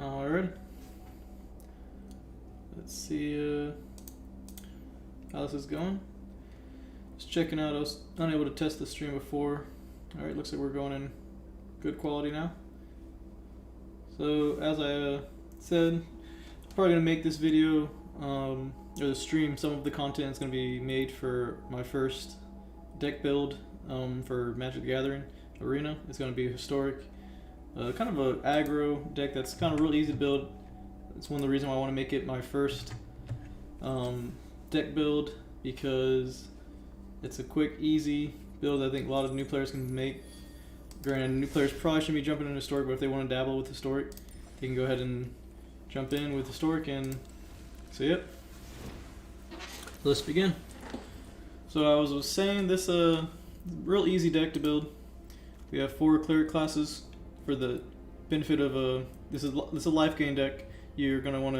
Alright. Let's see how this is going. Just checking out. I was unable to test the stream before. Alright, looks like we're going in good quality now. So as I said, I'm probably going to make this video, or the stream, some of the content is going to be made for my first deck build for Magic the Gathering Arena. It's going to be historic. Kind of an aggro deck that's kind of really easy to build. It's one of the reasons why I want to make it my first deck build, because it's a quick, easy build that I think a lot of new players can make. Granted, new players probably shouldn't be jumping in historic, but if they want to dabble with historic, they can go ahead and jump in with historic. And so yep, let's begin. So I was saying, this real easy deck to build. We have 4 cleric classes. For the benefit of this is a life gain deck. You're gonna want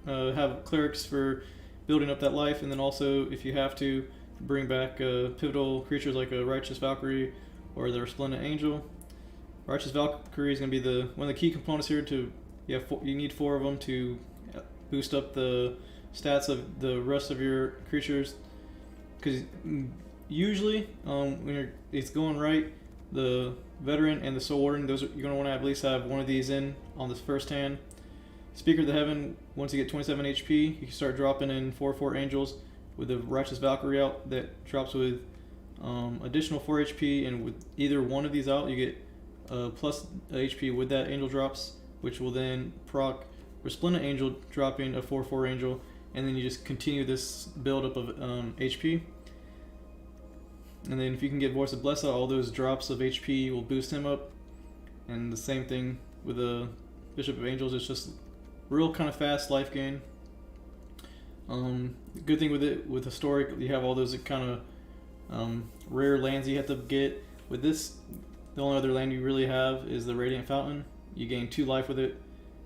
to have clerics for building up that life, and then also, if you have to, bring back pivotal creatures like a Righteous Valkyrie or the Resplendent Angel. Righteous Valkyrie is gonna be one of the key components here. You need 4 of them to boost up the stats of the rest of your creatures. Because usually, when it's going right, the Veteran and the Soul Warden, you're going to want to at least have one of these in on this first hand. Speaker of the Heaven, once you get 27 HP, you can start dropping in 4/4 Angels with the Righteous Valkyrie out that drops with additional 4 HP, and with either one of these out, you get plus HP with that Angel drops, which will then proc Resplendent Angel, dropping a 4/4 Angel, and then you just continue this build-up of HP. And then if you can get Voice of Blessa, all those drops of HP will boost him up. And the same thing with the Bishop of Angels. It's just real kind of fast life gain. The good thing with it, with historic, you have all those kind of rare lands you have to get. With this, the only other land you really have is the Radiant Fountain. You gain 2 life with it.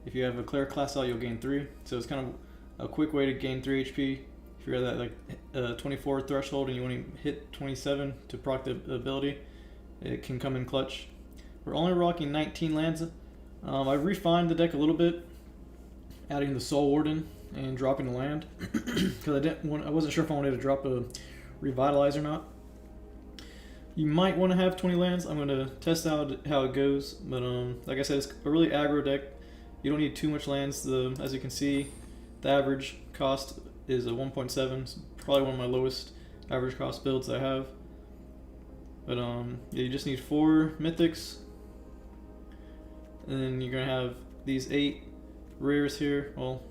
If you have a cleric class out, you'll gain 3. So it's kind of a quick way to gain 3 HP. If you're at that 24 threshold and you want to hit 27 to proc the ability, it can come in clutch. We're only rocking 19 lands. I refined the deck a little bit, adding the Soul Warden and dropping the land because I wasn't sure if I wanted to drop a Revitalize or not. You might want to have 20 lands. I'm going to test out how it goes, but like I said, it's a really aggro deck. You don't need too much lands. As you can see, the average cost is a 1.7. It's probably one of my lowest average cost builds I have. But yeah, you just need 4 mythics, and then you're gonna have these 8 rares here. Well,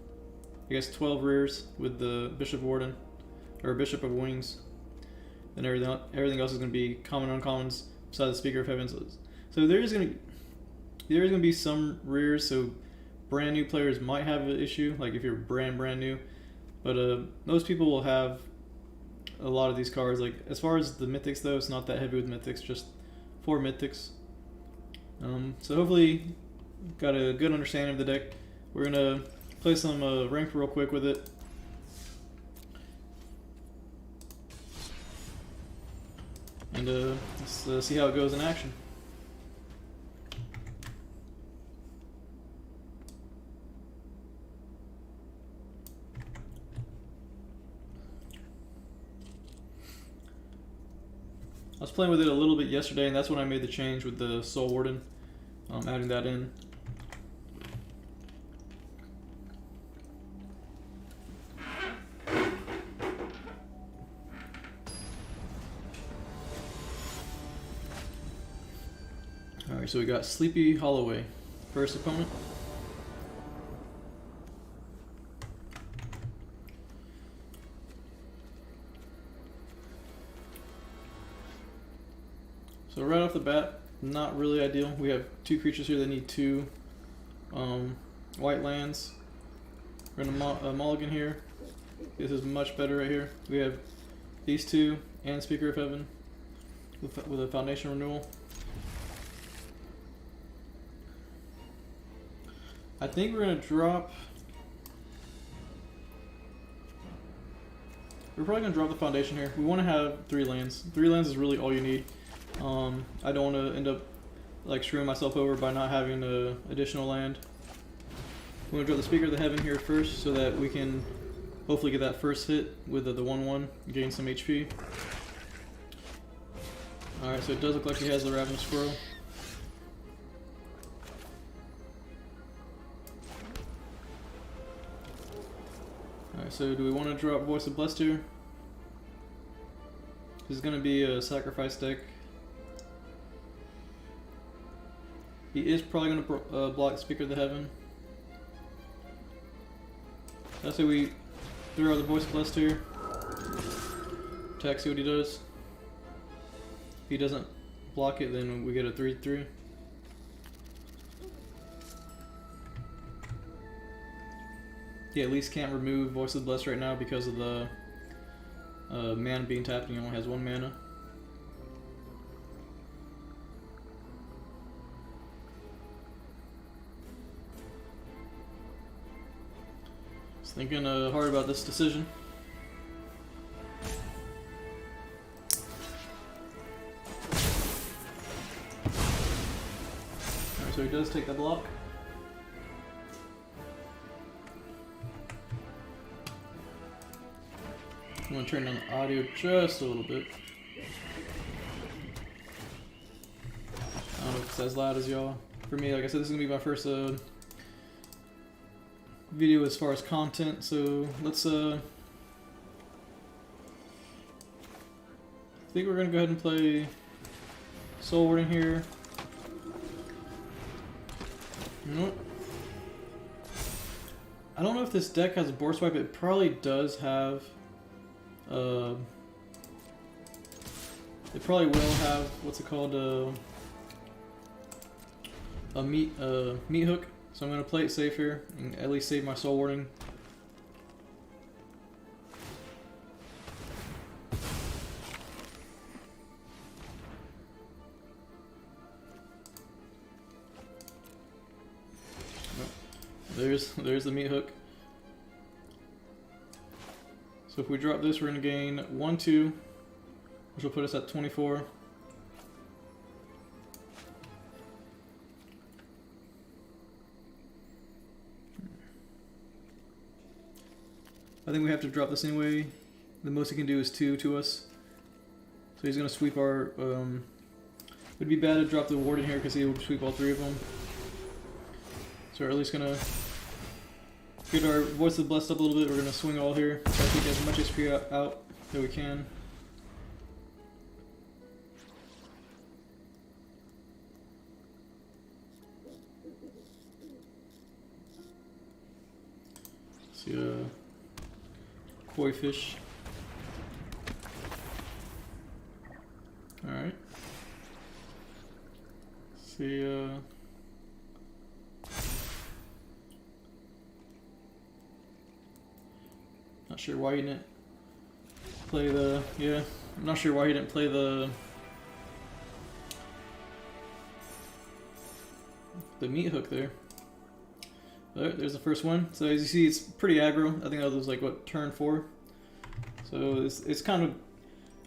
I guess 12 rares with the Bishop Warden or Bishop of Wings, and everything else is gonna be common uncommons besides the Speaker of Heavens. So there is gonna be some rares. So brand new players might have an issue, like if you're brand new. But most people will have a lot of these cards. Like, as far as the mythics though, it's not that heavy with mythics, just 4 mythics. So hopefully got a good understanding of the deck. We're gonna play some ranked real quick with it. And let's see how it goes in action. I was playing with it a little bit yesterday, and that's when I made the change with the Soul Warden, adding that in. Alright, so we got Sleepy Holloway, first opponent. So right off the bat, not really ideal. We have 2 creatures here that need 2 white lands. We're gonna mulligan here. This is much better right here. We have these 2 and Speaker of Heaven with a Foundation Renewal. I think we're gonna drop. We're probably gonna drop the Foundation here. We want to have 3 lands. 3 lands is really all you need. I don't want to end up like screwing myself over by not having an additional land. We want to drop the Speaker of the Heaven here first so that we can hopefully get that first hit with the 1-1, gain some HP. Alright, so it does look like he has the Ravenous Squirrel. Alright, so do we want to drop Voice of Blessed here? This is going to be a sacrifice deck. He is probably going to block Speaker of the Heaven. Let's say we throw out the Voice of Blessed here. Attack, see what he does. If he doesn't block it, then we get a 3/3. He at least can't remove Voice of the Blessed right now because of the mana being tapped and he only has 1 mana. Just thinking hard about this decision. Alright, so he does take the block. I'm going to turn down the audio just a little bit. I don't know if it's as loud as y'all. For me, like I said, this is going to be my first video as far as content, so let's I think we're going to go ahead and play Soul Warding here. You know what? I don't know if this deck has a board swipe. It probably does have. It probably will have, what's it called, a meat hook. So I'm gonna play it safe here and at least save my Soul Warding. There's the meat hook. So if we drop this, we're going to gain 1/2, which will put us at 24. I think we have to drop this anyway. The most he can do is 2 to us. So he's going to sweep our... it would be bad to drop the Warden here because he will sweep all 3 of them. So we're at least going to get our Voice of the Blessed up a little bit. We're going to swing all here. Try to take as much XP out that we can. See Koi Fish. Alright. See not sure why he didn't play the... Yeah, I'm not sure why he didn't play the meat hook there. But there's the first one. So as you see, it's pretty aggro. I think that was like, what, turn 4? So it's kind of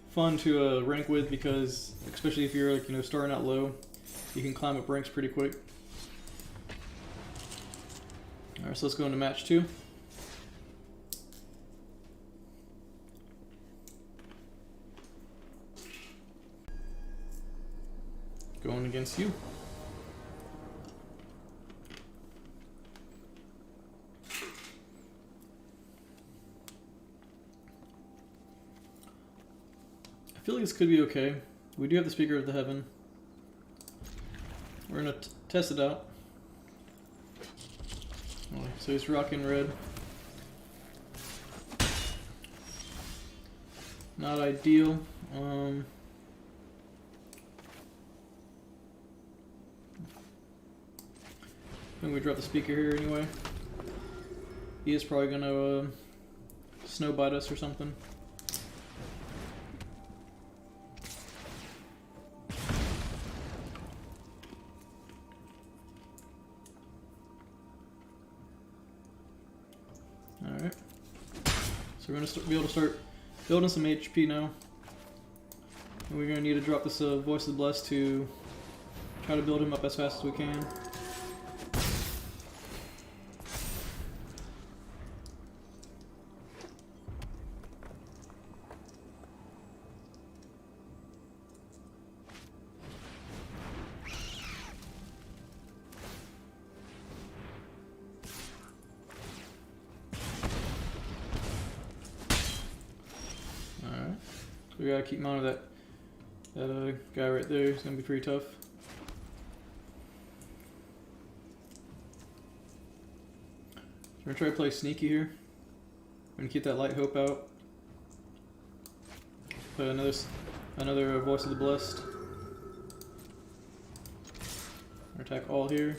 fun to rank with because, especially if you're like, you know, starting out low, you can climb up ranks pretty quick. Alright, so let's go into match 2. Going against you. I feel like this could be okay. We do have the Speaker of the Heaven. We're gonna test it out. Oh, so he's rocking red. Not ideal. I think we drop the Speaker here anyway. He is probably gonna snow bite us or something. Alright. So we're gonna be able to start building some HP now. And we're gonna need to drop this Voice of the Blessed to try to build him up as fast as we can. we gotta keep in mind that guy right there is gonna be pretty tough. We're gonna try to play sneaky here. We're gonna keep that Light Hope out. Play another Voice of the Blessed. Attack all here.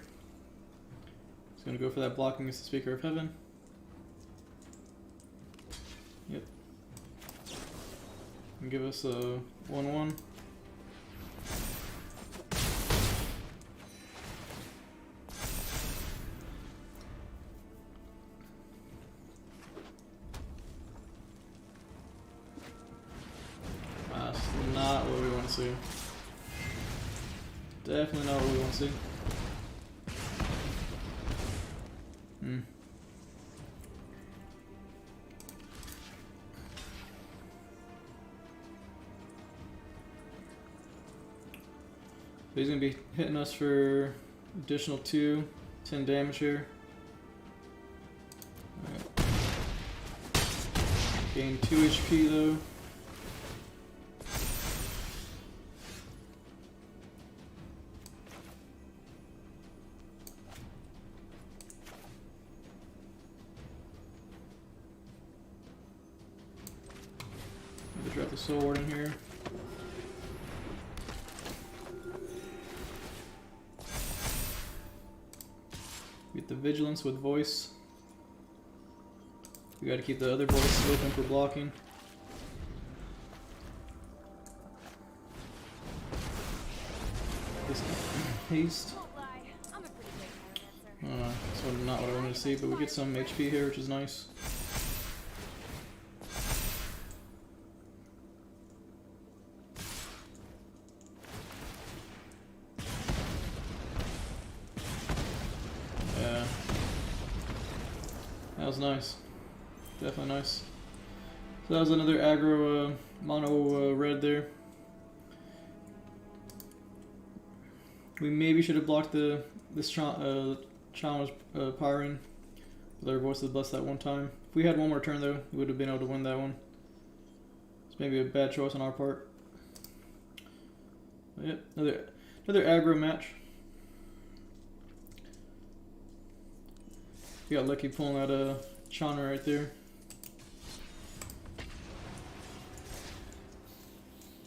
He's gonna go for that blocking against the Speaker of Heaven. Yep. And give us a 1/1. That's not what we want to see. Definitely not what we want to see. He's going to be hitting us for additional 10 damage here. Right. Gain 2 HP though. Drop the Soul Ward in here. Get the Vigilance with Voice. We gotta keep the other voices open for blocking. This haste. That's not what I wanted to see, but we get some HP here, which is nice. That was nice. Definitely nice. So that was another aggro mono red there. We maybe should have blocked this Chama's Pyring with our Voice of the Blessed that one time. If we had one more turn though, we would have been able to win that one. It's maybe a bad choice on our part. But yep, another aggro match. We got lucky pulling out Chana right there.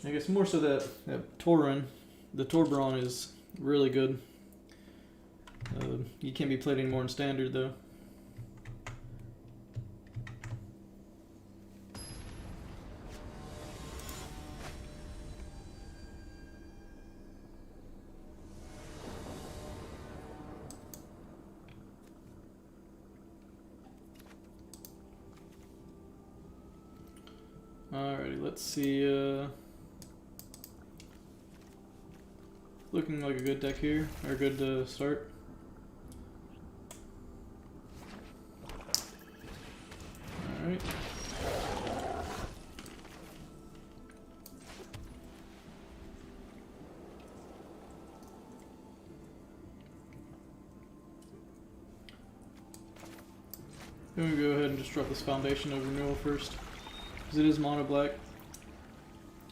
I guess more so that Tauren, the Torbran is really good. You can't be played anymore in Standard though. Alrighty, let's see. Looking like a good deck here, or a good start. Alright. I'm gonna go ahead and just drop this Foundation of Renewal first. Because it is mono black.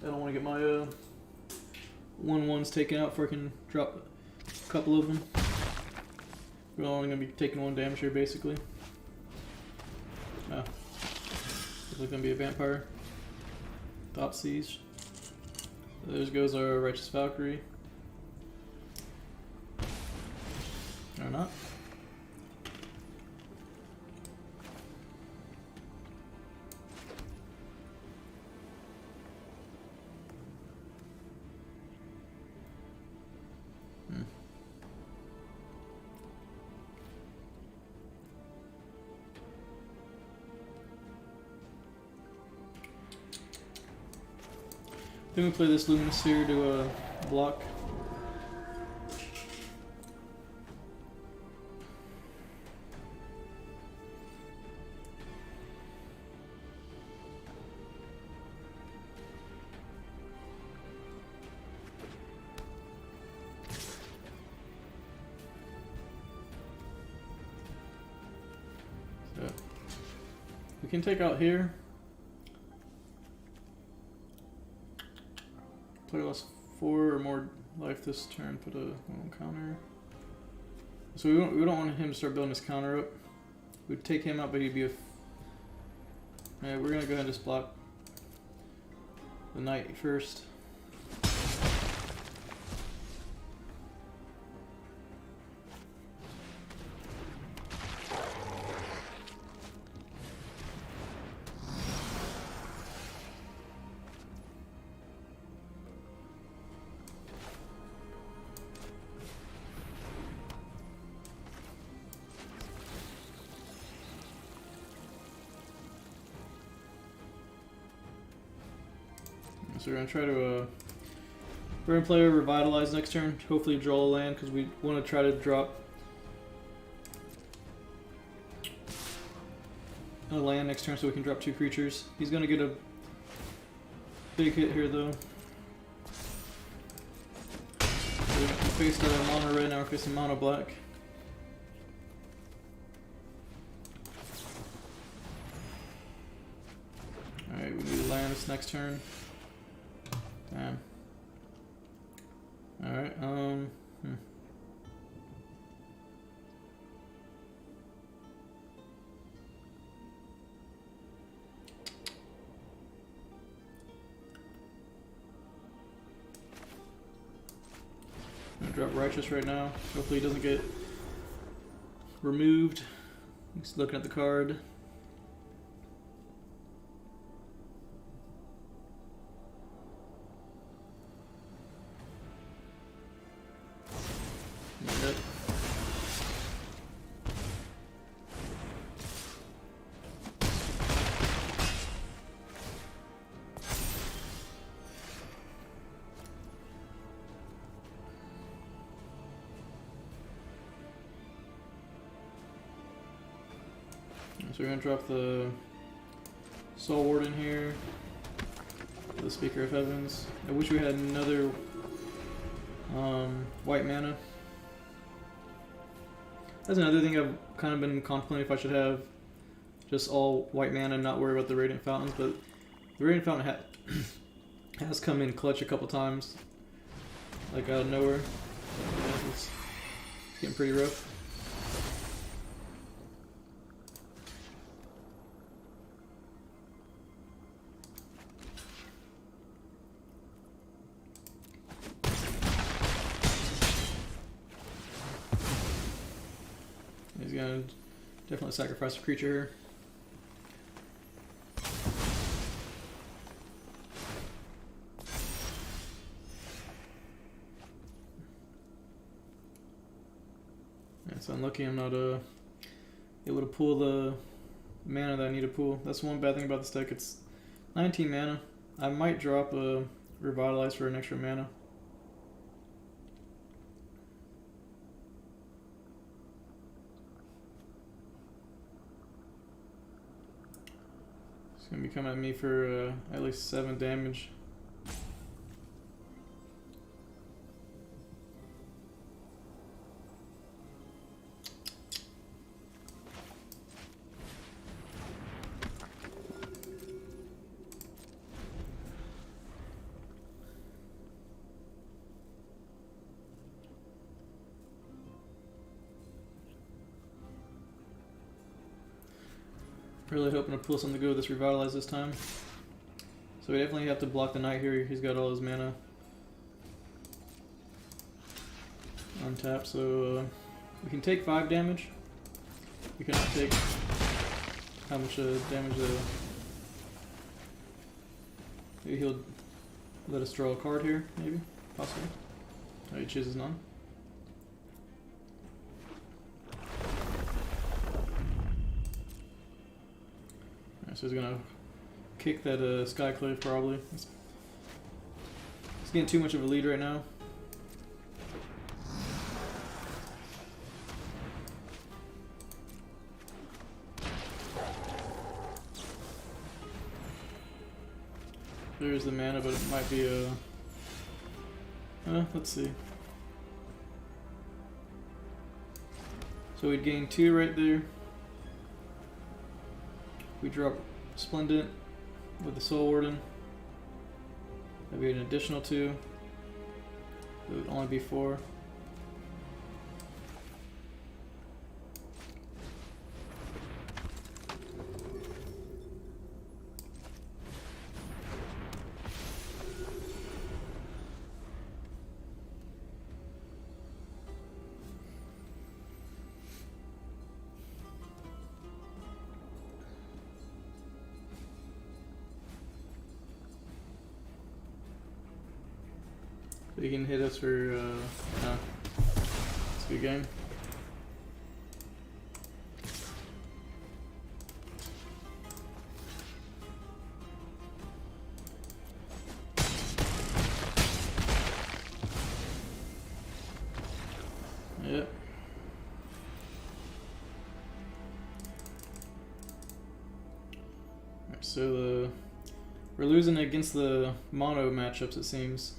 I don't want to get my 1/1s taken out before I can drop a couple of them. We're only going to be taking 1 damage here basically. Ah. Looks like going to be a Vampire. Top Siege. There goes our Righteous Valkyrie. Or not. Then we play this Luminous Sphere to block. So we can take out here. 4 or more life this turn. Put a little counter. So we don't want him to start building his counter up. We'd take him out, but he'd be a. Alright, we're gonna go ahead and just block the knight first. So we're gonna play a Revitalize next turn. Hopefully draw a land because we want to try to drop a land next turn so we can drop 2 creatures. He's gonna get a big hit here though. So we faced mono red, now we're facing mono black. Alright, we need to land this next turn. Damn. Alright, I'm gonna drop Righteous right now. Hopefully he doesn't get removed. He's looking at the card. So we're gonna drop the Soul Warden here, the Speaker of Heavens. I wish we had another white mana. That's another thing I've kind of been contemplating if I should have just all white mana and not worry about the Radiant Fountains, but the Radiant Fountain has come in clutch a couple times, like out of nowhere. Yeah, it's getting pretty rough. He's gonna definitely sacrifice a creature here. Yeah, it's unlucky I'm not able to pull the mana that I need to pull. That's one bad thing about this deck. It's 19 mana. I might drop a Revitalize for an extra mana. It's gonna be coming at me for at least 7 damage. Really hoping to pull something good with this Revitalize this time. So we definitely have to block the knight here. He's got all his mana untapped, so we can take 5 damage. We cannot take how much damage maybe he'll let us draw a card here, maybe, possibly. Oh, he chooses none. So he's gonna kick that Skyclave probably. He's getting too much of a lead right now. There's the mana, but it might be a. Let's see. So we'd gain 2 right there. We drop Splendent with the Soul Warden. That'd be an additional 2. It would only be 4. He can hit us for, no. It's a good game. Yep. Alright, so we're losing against the mono matchups, it seems.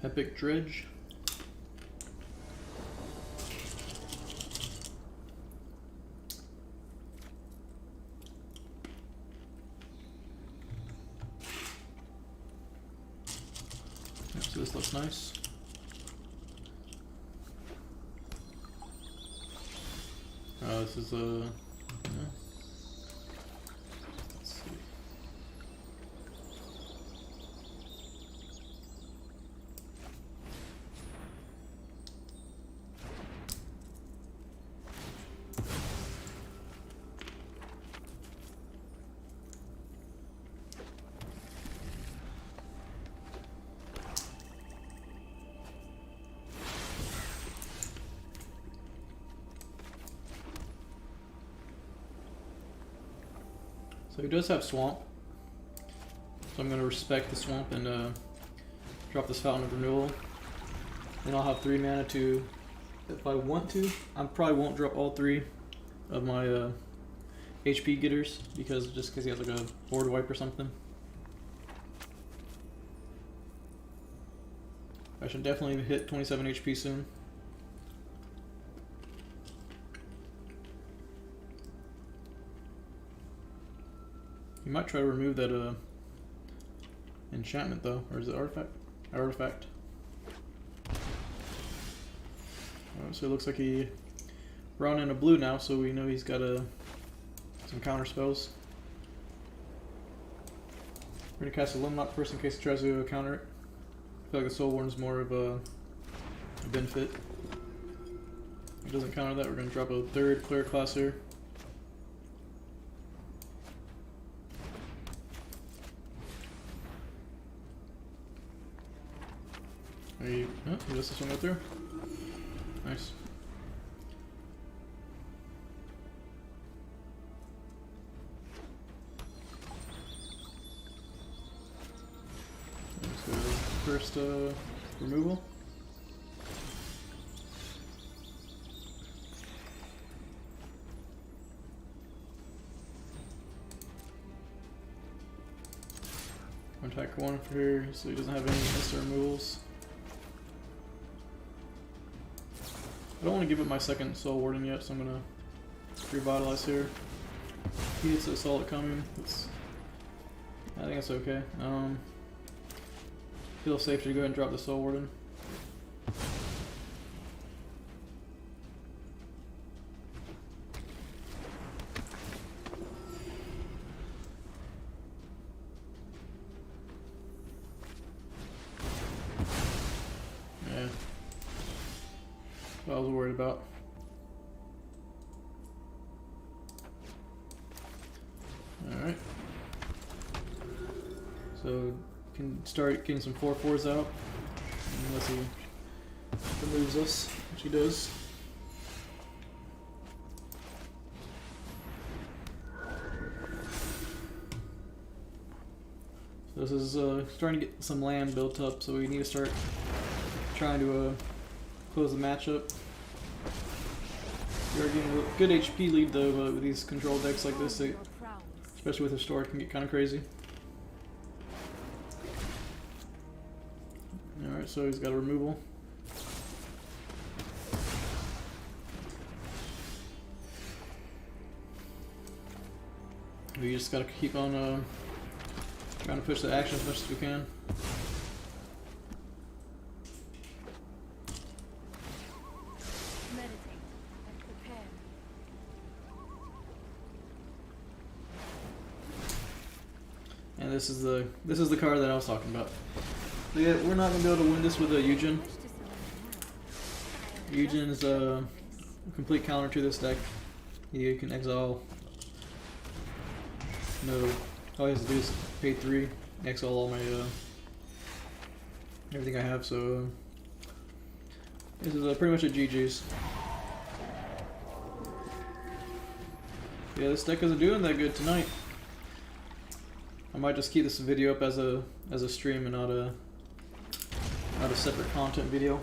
Epic Dredge. Yep, so this looks nice. This is a... yeah. Let's see. So he does have Swamp, so I'm going to respect the Swamp and drop this Fountain of Renewal. Then I'll have 3 mana to, if I want to, I probably won't drop all 3 of my HP getters, because he has like a board wipe or something. I should definitely hit 27 HP soon. You might try to remove that enchantment though, or is it artifact? Artifact. Alright, so it looks like he brought in a blue now, so we know he's got some counter spells. We're gonna cast a Limlock first in case he tries to counter it. I feel like the Soul Warden's more of a benefit. If it doesn't counter that, we're gonna drop a 3rd Cleric class here. Oh, does this one go through? Nice. So first removal. Attack 1 for here, so he doesn't have any instant removals. I don't want to give it my 2nd Soul Warden yet, so I'm going to revitalize here. He hits a solid coming. I think that's okay. Feel safe to go ahead and drop the Soul Warden. Yeah. What I was worried about. Alright. So, can start getting some 4/4s out. Unless he removes us, which he does. So this is starting to get some land built up, so we need to start trying to close the matchup. We're getting a good HP lead though, but with these control decks like this, especially with Historic, can get kind of crazy. Alright, so he's got a removal. We just gotta keep on trying to push the action as much as we can. Meditate and prepare. And this is the card that I was talking about. So yeah, we're not gonna be able to win this with a Eugen. Eugen is a complete counter to this deck. You can exile. No, all he has to do is pay 3, exile all my everything I have. So this is pretty much a GG's. Yeah, this deck isn't doing that good tonight. I might just keep this video up as a stream and not a separate content video.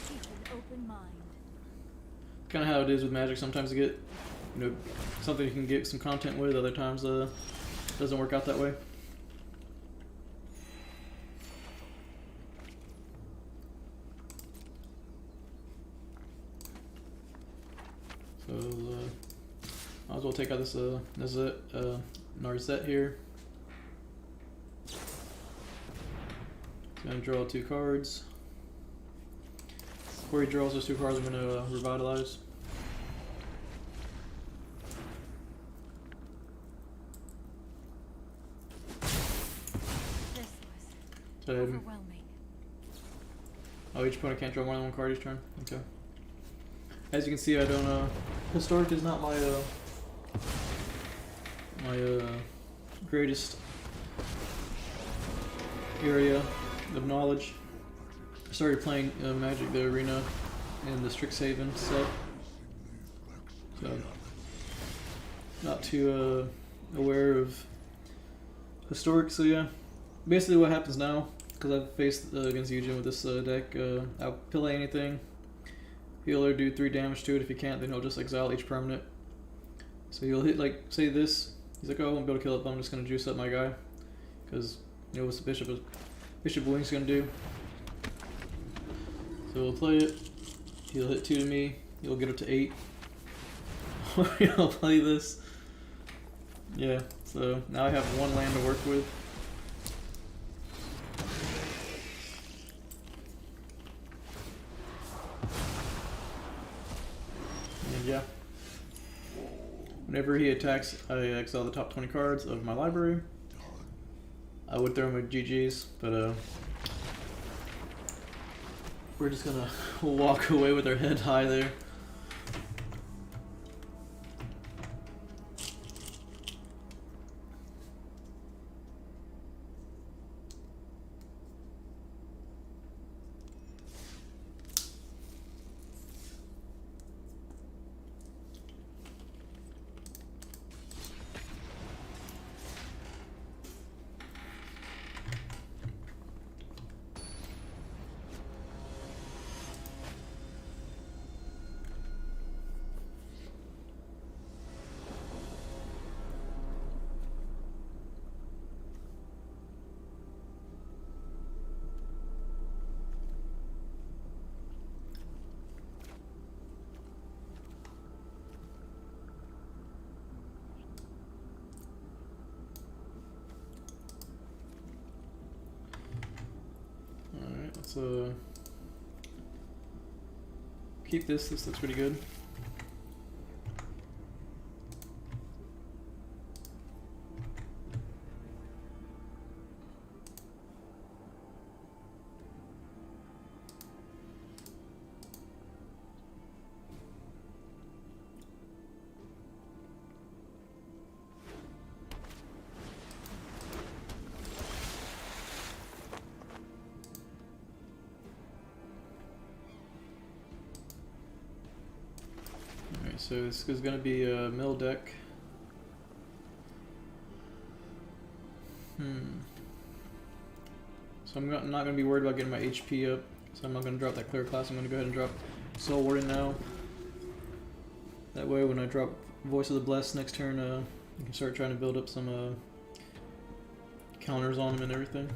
Keep an open mind. Kind of how it is with Magic. Sometimes you get, you know, something you can get some content with. Other times, doesn't work out that way. So, might as well take out this Narset here. Gonna draw 2 cards. Before he draws those 2 cards, I'm gonna revitalize. This was So, overwhelming. oh, each opponent can't draw more than 1 card each turn. Okay. As you can see, I don't. Historic is not my greatest area of knowledge. I started playing Magic the Arena in the Strixhaven set, so not too aware of Historic. So yeah, basically what happens now, because I've faced against Eugen with this deck, I'll play anything. He'll either do 3 damage to it. If he can't, then he'll just exile each permanent. So he'll hit, like, say this. He's like, oh, I won't be able to kill it, but I'm just going to juice up my guy. Because, you know, what's the Bishop Wing's going to do? So we'll play it. He'll hit 2 to me. He'll get up to 8. I'll play this. Yeah, so now I have 1 land to work with. And yeah. Whenever he attacks, I exile the top 20 cards of my library. I would throw him with GG's, but we're just gonna walk away with our head high there. Alright, let's keep this. This looks pretty good. So this is going to be a mill deck. So I'm not going to be worried about getting my HP up. So I'm not going to drop that clear class. I'm going to go ahead and drop Soul Warden now. That way when I drop Voice of the Blessed next turn, you can start trying to build up some counters on them and everything.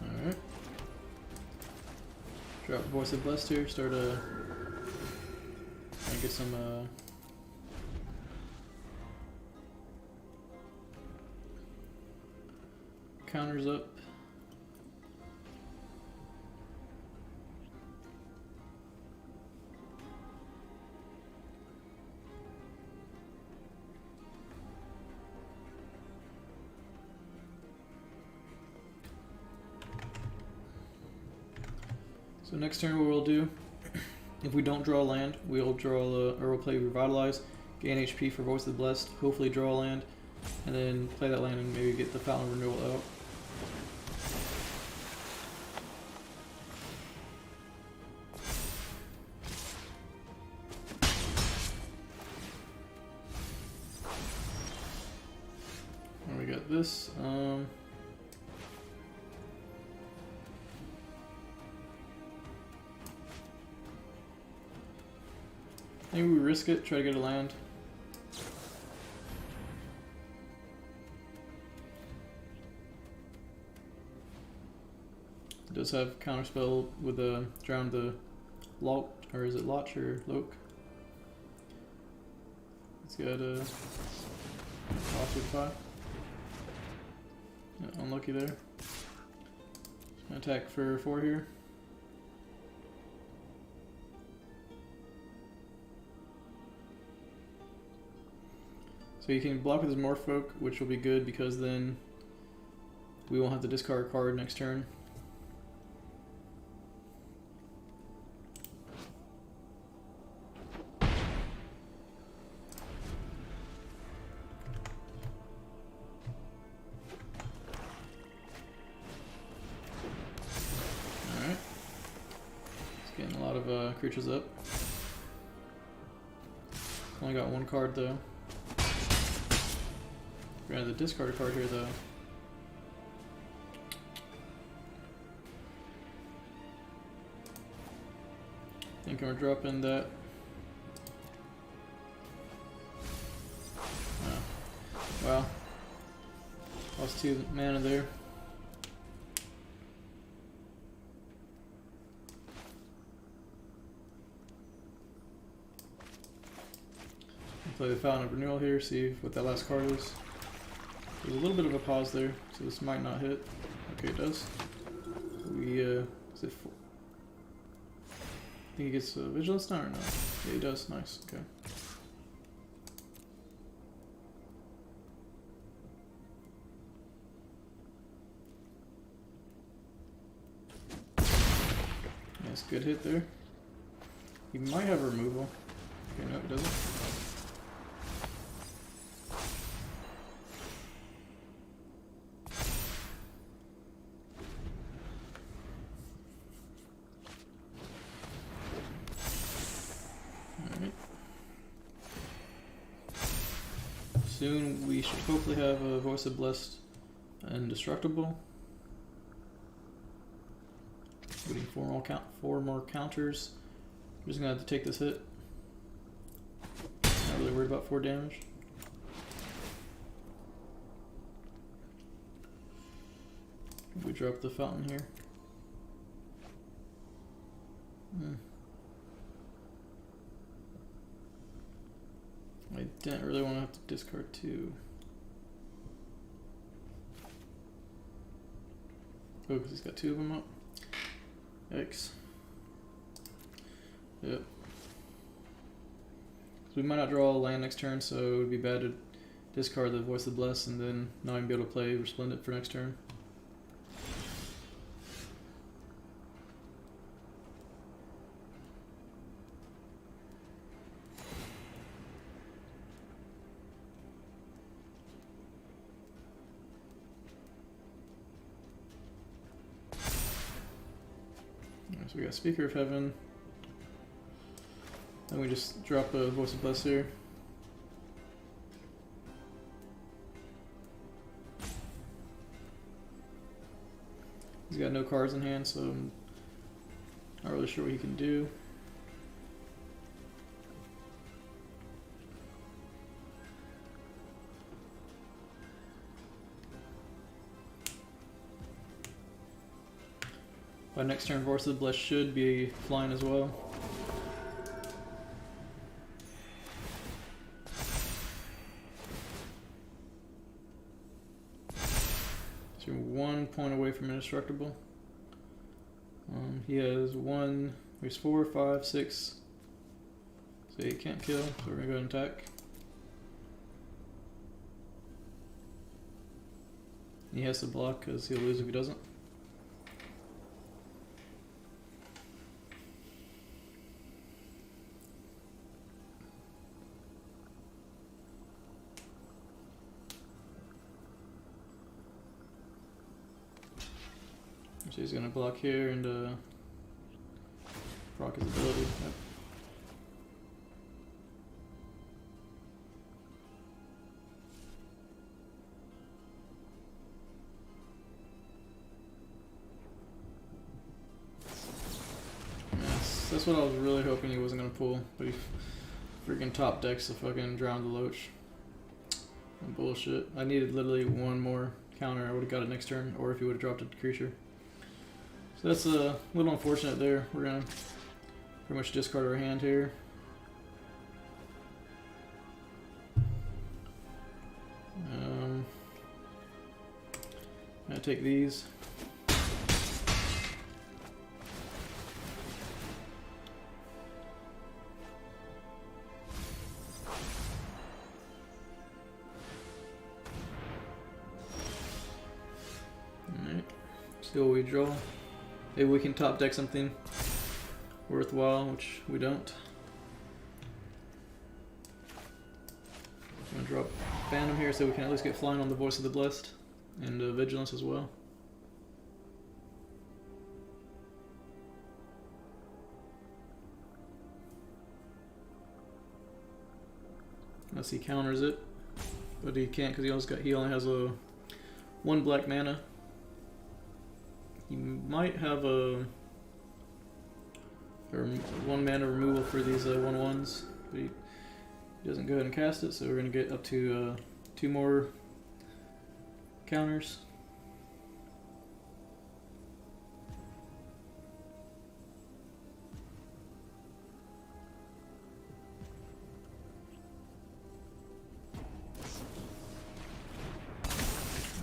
Alright. Drop Voice of Blessed here, start trying to get some counters up. So next turn what we'll do, if we don't draw a land, we'll play Revitalize, gain HP for Voice of the Blessed, hopefully draw a land, and then play that land and maybe get the Fountain of Renewal out. And we got this. Maybe we risk it, try to get a land. It does have counterspell with drown the Loch, or is it Loch or Loke? It's got a Loch with 5. Yeah, unlucky there. Just gonna attack for 4 here. So you can block with his Morphoke, which will be good because then we won't have to discard a card next turn. Alright. It's getting a lot of creatures up. Only got 1 card though. We're gonna have to discard a card here though. I think I'm dropping that. Oh. Wow. Lost 2 mana there. Play the Fountain of Renewal here, see what that last card is. There's a little bit of a pause there, so this might not hit. Okay, it does. We, is it full? I think he gets Vigilance now or no? Yeah, he does. Nice. Okay. Nice, good hit there. He might have removal. Okay, no, he doesn't. Soon we should hopefully have a Voice of Blessed and Indestructible. Getting 4 more counters. I'm just gonna have to take this hit. Not really worried about 4 damage. We drop the Fountain here. I didn't really want to have to discard 2. Oh, because he's got 2 of them up. Yikes. Yep. So we might not draw a land next turn, so it would be bad to discard the Voice of the Blessed and then not even be able to play Resplendent for next turn. So we got Speaker of Heaven. Then we just drop a Voice of Bless here. He's got no cards in hand, so I'm not really sure what he can do. By next turn, Voice of the Blessed should be flying as well. So you're 1 point away from indestructible. He has 1, there's 4, 5, 6. So he can't kill, so we're gonna go ahead and attack. He has to block because he'll lose if he doesn't. So he's gonna block here and proc his ability. Yep. Yes, that's what I was really hoping he wasn't gonna pull, but he freaking top decks the fucking Drown the Loach. Bullshit. I needed literally one more counter. I would have got it next turn, or if he would have dropped it to creature. So that's a little unfortunate there. We're gonna pretty much discard our hand here. I'm gonna take these. Alright, see what we draw. Maybe we can top deck something worthwhile, which we don't. I'm gonna drop Phantom here so we can at least get flying on the Voice of the Blessed and Vigilance as well. Unless he counters it, but he can't because he only has a 1 black mana. He might have a 1 mana removal for these 1/1s, but he doesn't go ahead and cast it, so we're going to get up to 2 more counters.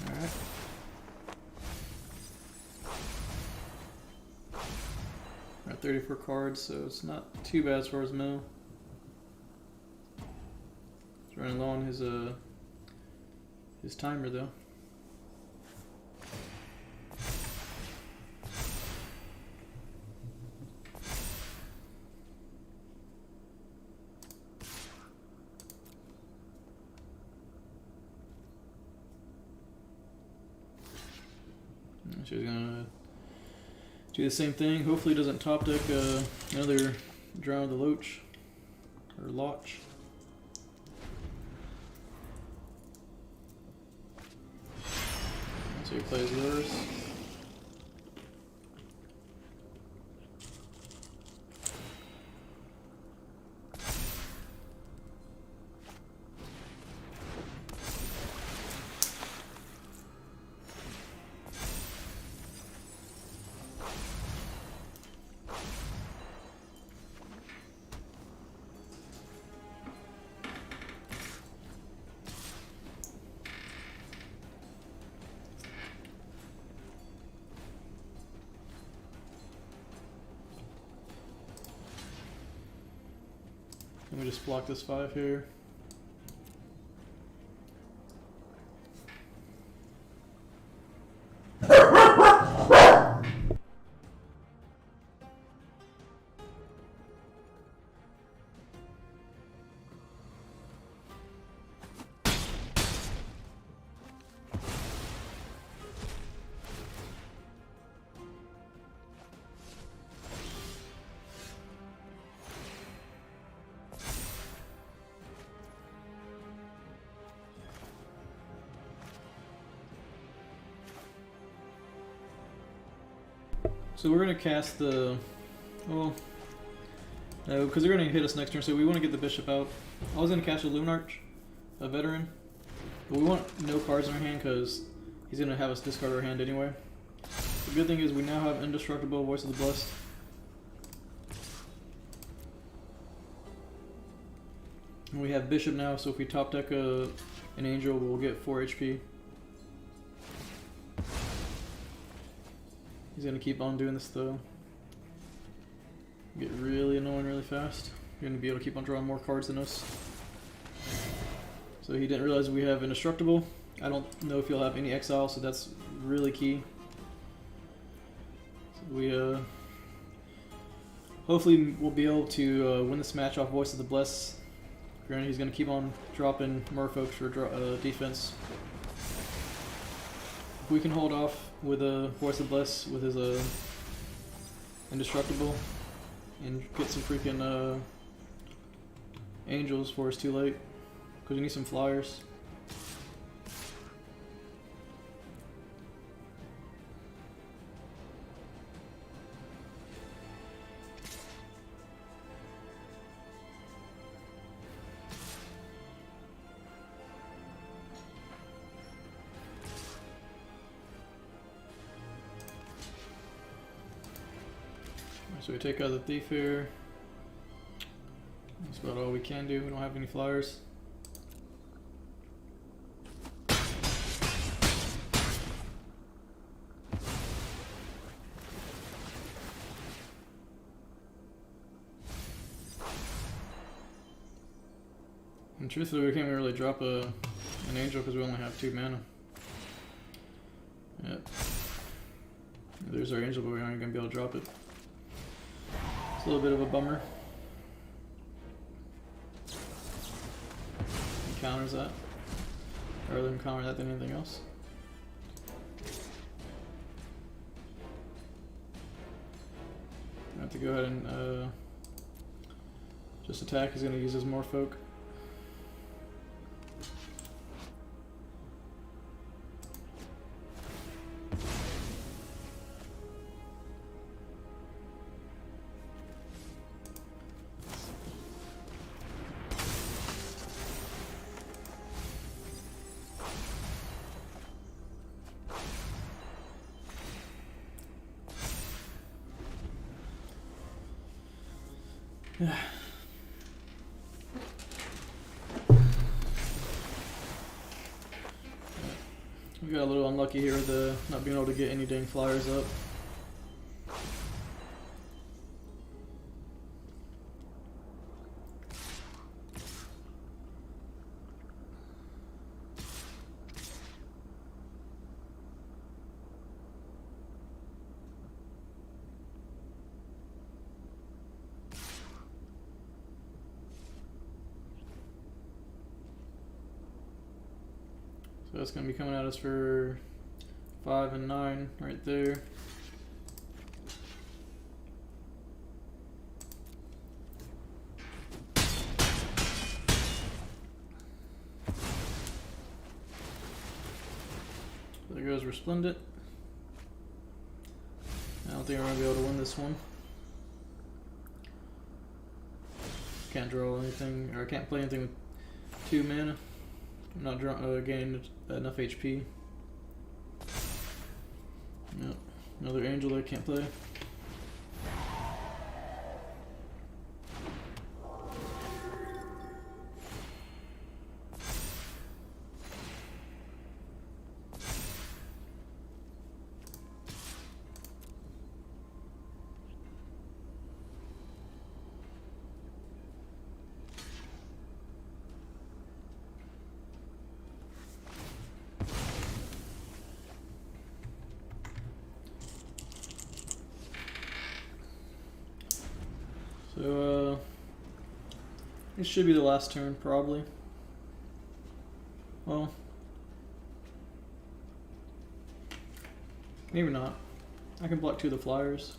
Alright. We're at 34 cards, so it's not too bad as far as mill. He's running low on his timer though. So he's gonna do the same thing. Hopefully, he doesn't top deck another Drown of the Loach or Loch. So he plays Lures. Let me just block this 5 here. So we're gonna cast the, well, no, because they're gonna hit us next turn. So we want to get the bishop out. I was gonna cast a Lunarch, a veteran, but we want no cards in our hand because he's gonna have us discard our hand anyway. The good thing is we now have Indestructible, Voice of the Blessed. And we have Bishop now, so if we top deck an Angel, we'll get 4 HP. He's gonna keep on doing this though. Get really annoying really fast. You're gonna be able to keep on drawing more cards than us. So he didn't realize we have Indestructible. I don't know if he'll have any exile, so that's really key. So we hopefully we'll be able to win this match off Voice of the Blessed. Granted, he's gonna keep on dropping Merfolk for defense. If we can hold off with a Voice of the Blessed with his Indestructible and get some freaking Angels before it's too late, because we need some flyers. So we take out the Thief here. That's about all we can do. We don't have any flyers. And truthfully, we can't really drop an Angel because we only have 2 mana. Yep. There's our Angel, but we aren't going to be able to drop it. It's a little bit of a bummer. He counters that. I'd rather than counter that than anything else. I have to go ahead and just attack. He's going to use his Morfolk. We got a little unlucky here with the not being able to get any dang flyers up. So that's going to be coming at us for 5 and 9 right there. There goes Resplendent. I don't think we're going to be able to win this one. Can't draw anything, or I can't play anything with 2 mana. I'm not gaining enough HP. Yep. Another Angel that I can't play. So, it should be the last turn, probably. Well, maybe not. I can block 2 of the flyers.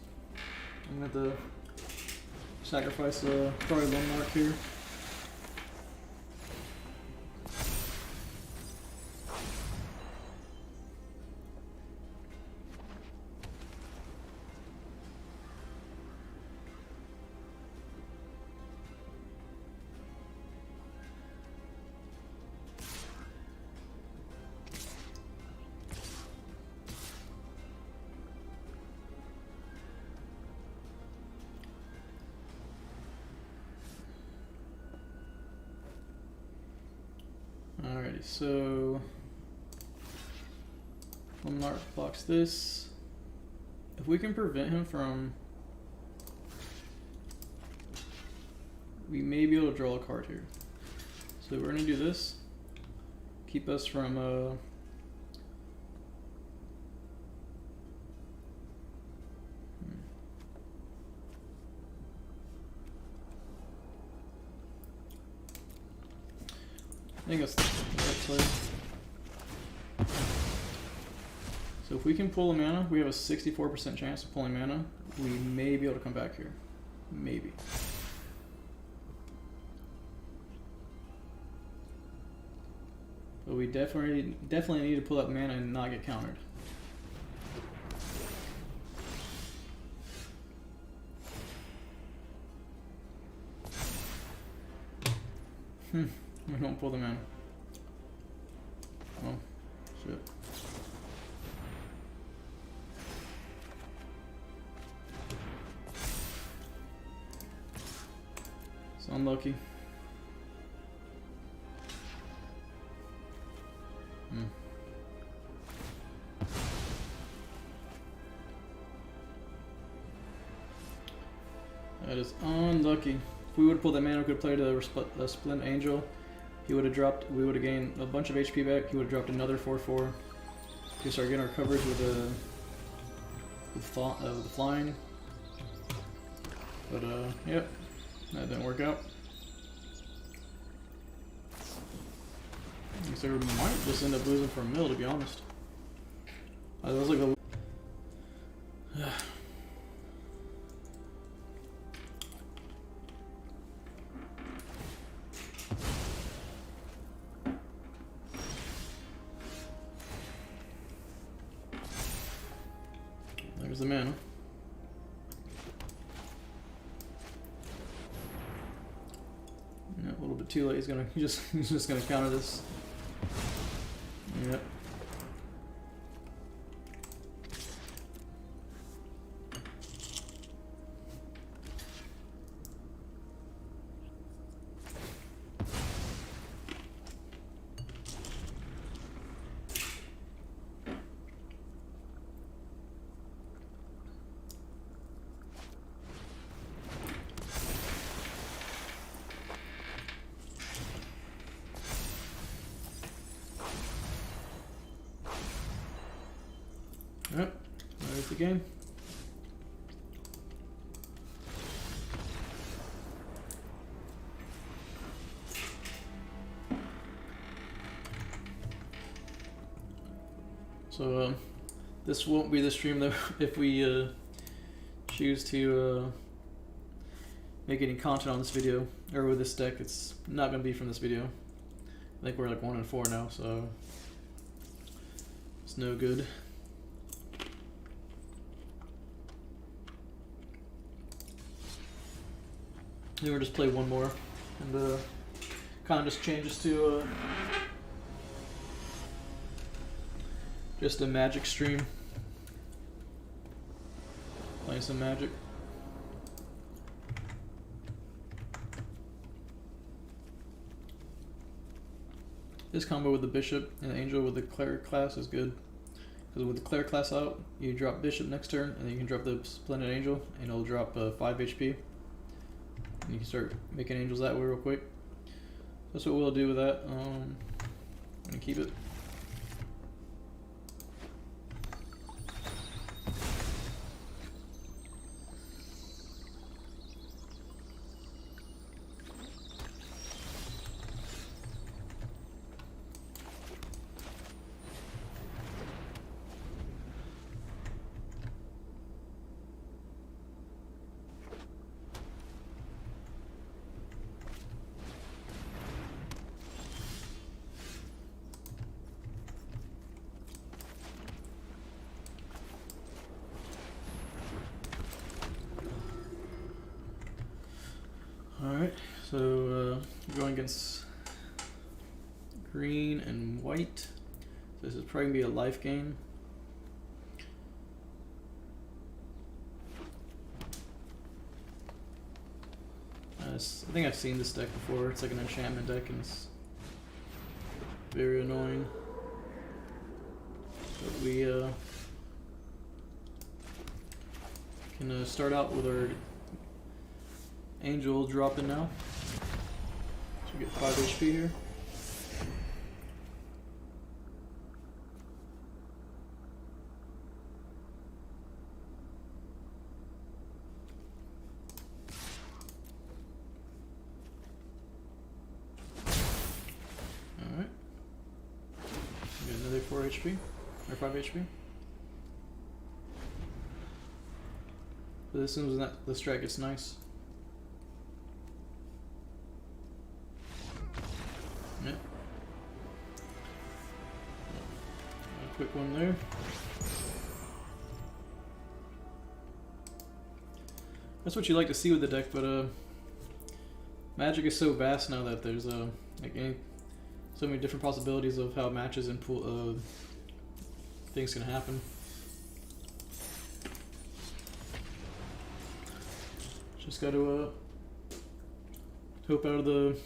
I'm going to have to sacrifice probably one mark here. Alright, so Lumnar blocks this. If we can prevent him from, we may be able to draw a card here. So we're gonna do this. Keep us from I think that's the right play. So if we can pull a mana, we have a 64% chance of pulling mana. We may be able to come back here. Maybe. But we definitely need to pull up mana and not get countered. We don't pull the mana. Oh, shit. It's unlucky. That is unlucky. If we would have pulled that mana, we could have played a Splint Angel. He would have dropped, we would have gained a bunch of HP back. He would have dropped another 4/4. We start getting our coverage with the flying. But yep, that didn't work out. So we might just end up losing for a mill, to be honest. That was like a there's the mana. Yeah, a little bit too late. He's just gonna counter this. Yep. Yep, there's the game. So this won't be the stream though if we choose to make any content on this video or with this deck. It's not gonna be from this video. I think we're like 1 and 4 now, so it's no good. Then we'll just play one more, and kind of just changes to just a Magic stream. Playing some Magic. This combo with the Bishop and the Angel with the Cleric class is good. Because with the Cleric class out, you drop Bishop next turn, and then you can drop the Splendid Angel, and it'll drop 5 HP. And you can start making angels that way real quick. That's what we'll do with that. I'm gonna keep it. Alright, so going against green and white. So this is probably going to be a life gain. I think I've seen this deck before. It's like an enchantment deck, and it's Very annoying. But we can start out with our Angel dropping now. So we get 5 HP here. Alright. Get another 4 HP. Or 5 HP. But as soon as the strat gets nice. Yep. A quick one there. That's what you like to see with the deck, but Magic is so vast now that there's like so many different possibilities of how matches and pool things can happen. Just got to hope out of the.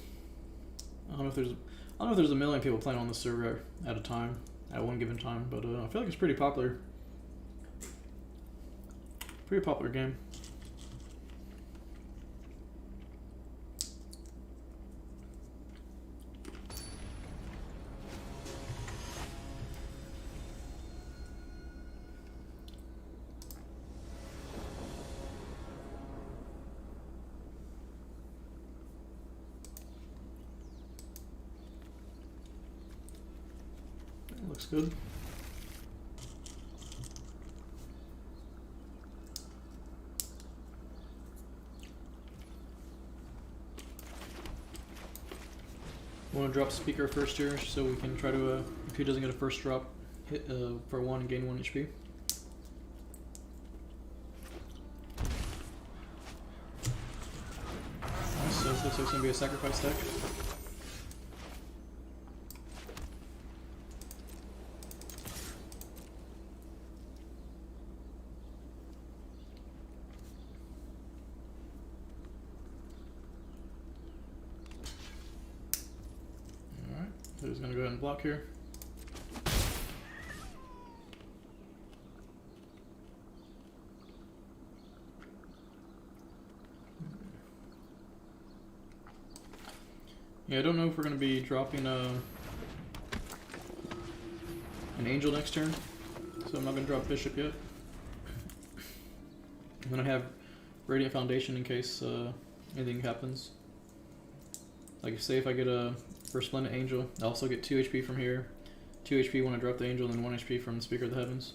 I don't know if there's a million people playing on this server at a time, at one given time, but I feel like it's pretty popular. Pretty popular game. Looks good. Want to drop Speaker first here, so we can try to, if he doesn't get a first drop, hit for 1 and gain 1 HP. Nice, so this looks like it's going to be a sacrifice deck. So he's gonna go ahead and block here. Yeah, I don't know if we're gonna be dropping an Angel next turn, so I'm not gonna drop Bishop yet. I'm gonna have Radiant Foundation in case anything happens. Like, say if I get a Resplendent Angel, I also get 2 HP from here, 2 HP when I drop the Angel, and then 1 HP from Speaker of the Heavens.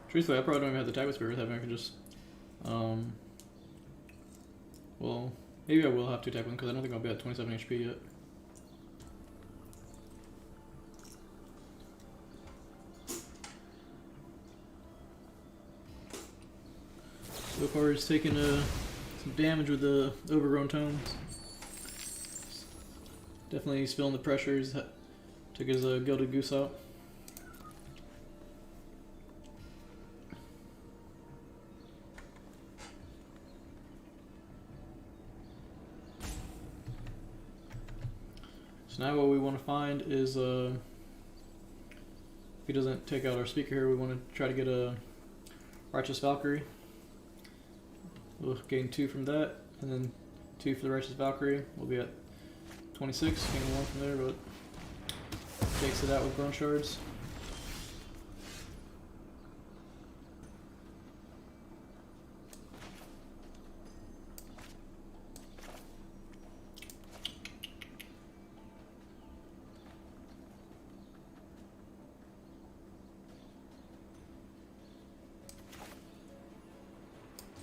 Truthfully, I probably don't even have to tag with Speaker of the Heavens. I can just, well, maybe I will have to tag with him because I don't think I'll be at 27 HP yet. So far, he's taking some damage with the Overgrown Tomes. Definitely he's feeling the pressures. Took his Gilded Goose out. So now what we want to find is, if he doesn't take out our Speaker here, we want to try to get a Righteous Valkyrie. We'll gain 2 from that, and then 2 for the Righteous Valkyrie. We'll be at 26, gain 1 from there, but takes it out with Bone Shards.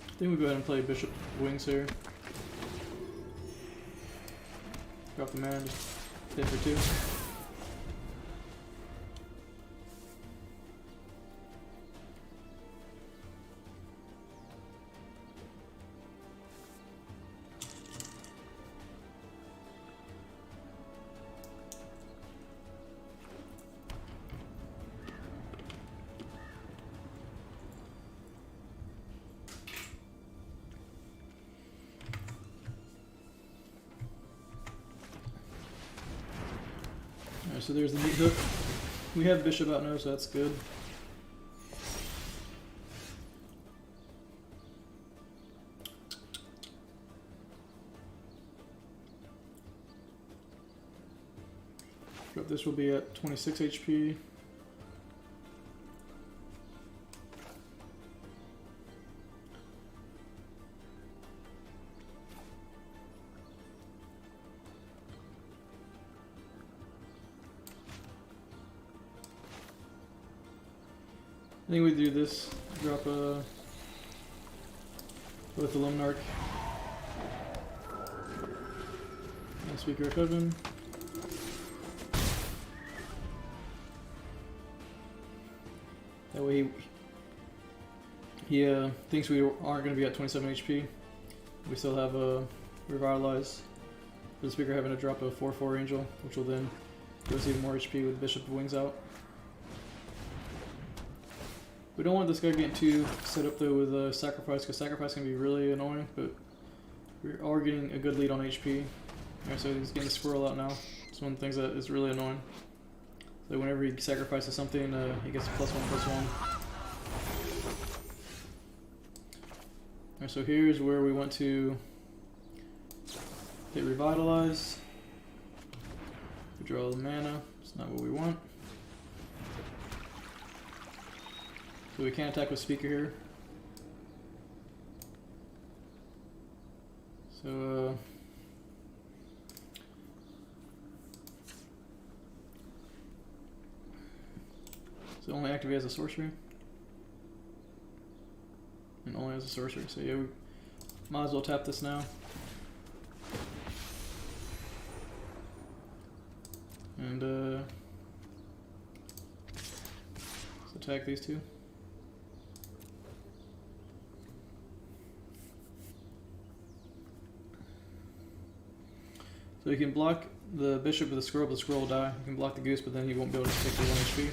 I think we go ahead and play Bishop Wings here. Drop the man, just hit for 2. So there's the meat hook. We have bishop out now, so that's good. But this will be at 26 HP. I think we do this, drop a both the Lumnarch and Speaker of Heaven. That way he thinks we aren't going to be at 27 HP. We still have a Revitalize for the Speaker of Heaven to drop a 4/4 Angel, which will then give us even more HP with Bishop of Wings out. We don't want this guy getting too set up though with Sacrifice, because Sacrifice can be really annoying, but we are getting a good lead on HP. Alright, so he's getting the Squirrel out now. It's one of the things that is really annoying. So whenever he sacrifices something, he gets +1/+1. Alright, so here's where we want to hit Revitalize. We draw the mana, it's not what we want. So we can't attack with Speaker here. So so only activate as a sorcery. And only as a sorcery. So yeah, we might as well tap this now. And let's attack these two. So you can block the bishop with the squirrel, but the squirrel will die. You can block the goose, but then he won't be able to take for 1 HP.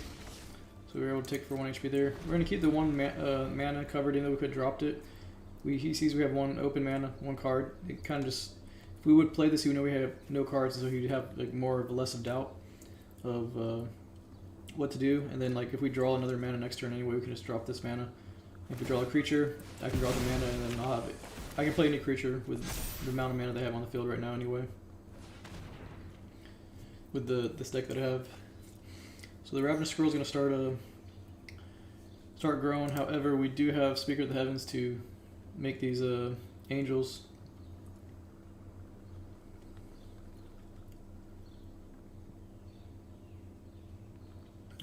So we were able to take for 1 HP there. We're going to keep the one mana covered, even though we could have dropped it. He sees we have 1 open mana, 1 card. It kind of just, if we would play this, he would know we have no cards, so he'd have like more of less of doubt of what to do. And then like if we draw another mana next turn anyway, we can just drop this mana. If we draw a creature, I can draw the mana, and then I'll have it. I can play any creature with the amount of mana they have on the field right now anyway. With this deck that I have. So the Ravenous Scroll is going to start growing. However, we do have Speaker of the Heavens to make these angels.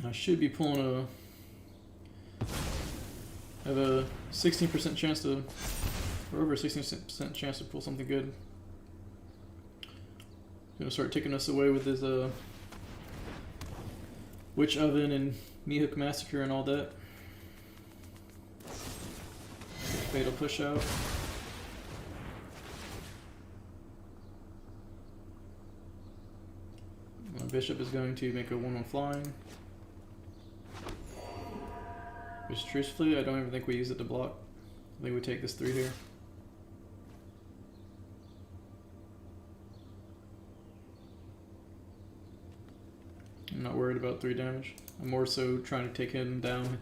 I should be pulling I have a 16% chance to, or over a 16% chance to pull something good. Gonna start taking us away with his Witch Oven and Meathook Massacre and all that. Fatal Push Out. My bishop is going to make a 1/1 flying. Which truthfully, I don't even think we use it to block. I think we take this 3 here. I'm not worried about 3 damage. I'm more so trying to take him down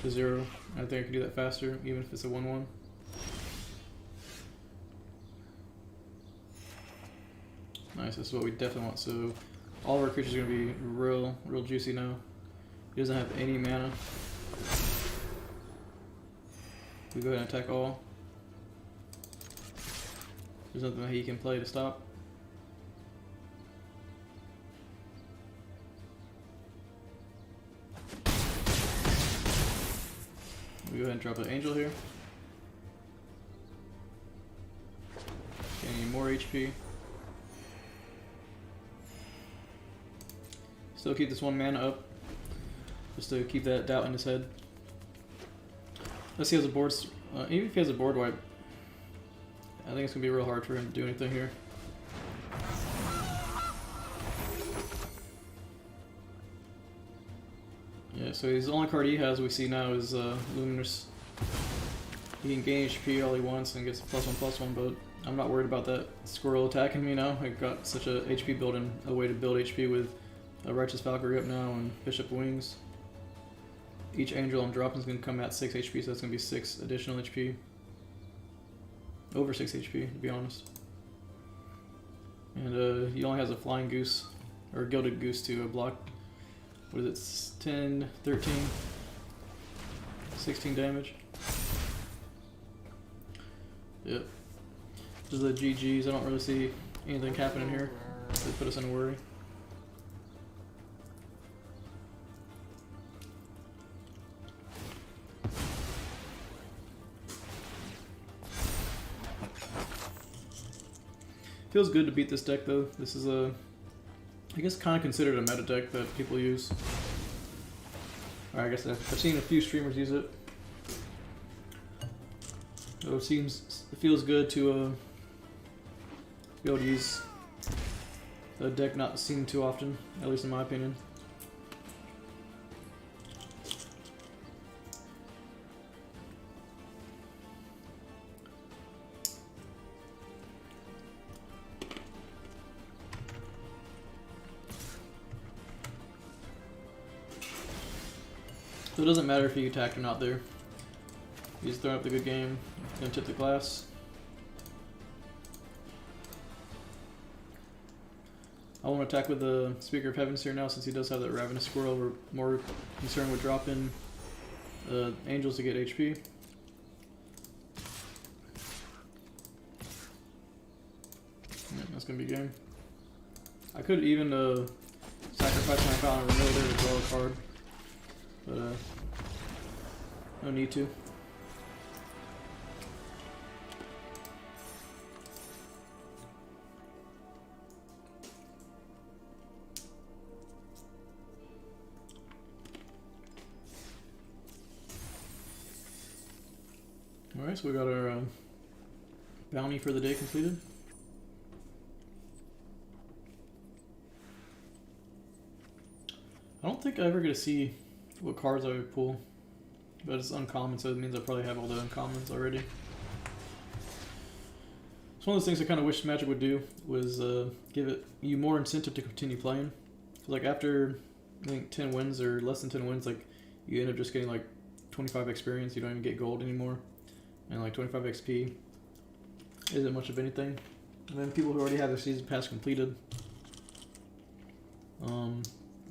to 0. I think I can do that faster, even if it's a 1/1. Nice, this is what we definitely want. So all of our creatures are going to be real juicy now. He doesn't have any mana. We go ahead and attack all. There's nothing that he can play to stop. We go ahead and drop an angel here. Gaining more HP. Still keep this 1 mana up, just to keep that doubt in his head. Unless he has a board, even if he has a board wipe, I think it's gonna be real hard for him to do anything here. Yeah, so his only card he has we see now is Luminous. He can gain HP all he wants and gets a +1/+1, but I'm not worried about that squirrel attacking me now. I got such a HP build and a way to build HP with a Righteous Valkyrie up now and Bishop Wings. Each angel I'm dropping is going to come at 6 HP, so that's going to be 6 additional HP. Over 6 HP, to be honest. And he only has a Flying Goose, or Gilded Goose to block. What is it? 10, 13, 16 damage. Yep. Just the GGs. I don't really see anything happening here that put us in a worry. Feels good to beat this deck though. This is I guess kind of considered a meta deck that people use. Or I guess I've seen a few streamers use it. So it feels good to be able to use a deck not seen too often, at least in my opinion. So it doesn't matter if you attack or not there. You just throw up the good game, gonna tip the glass. I want to attack with the Speaker of Heavens here now since he does have that Ravenous Squirrel. We're more concerned with dropping angels to get HP. Yeah, that's gonna be game. I could even sacrifice my Fountain of Renewal there to draw a card. But no need to. Alright, so we got our bounty for the day completed. I don't think I ever get to see what cards I would pull, but it's uncommon, so it means I probably have all the uncommons already. It's one of those things I kind of wish Magic would do, was give you more incentive to continue playing. Like after, I think 10 wins or less than 10 wins, like you end up just getting like 25 experience, you don't even get gold anymore, and like 25 XP isn't much of anything. And then people who already have their season pass completed, you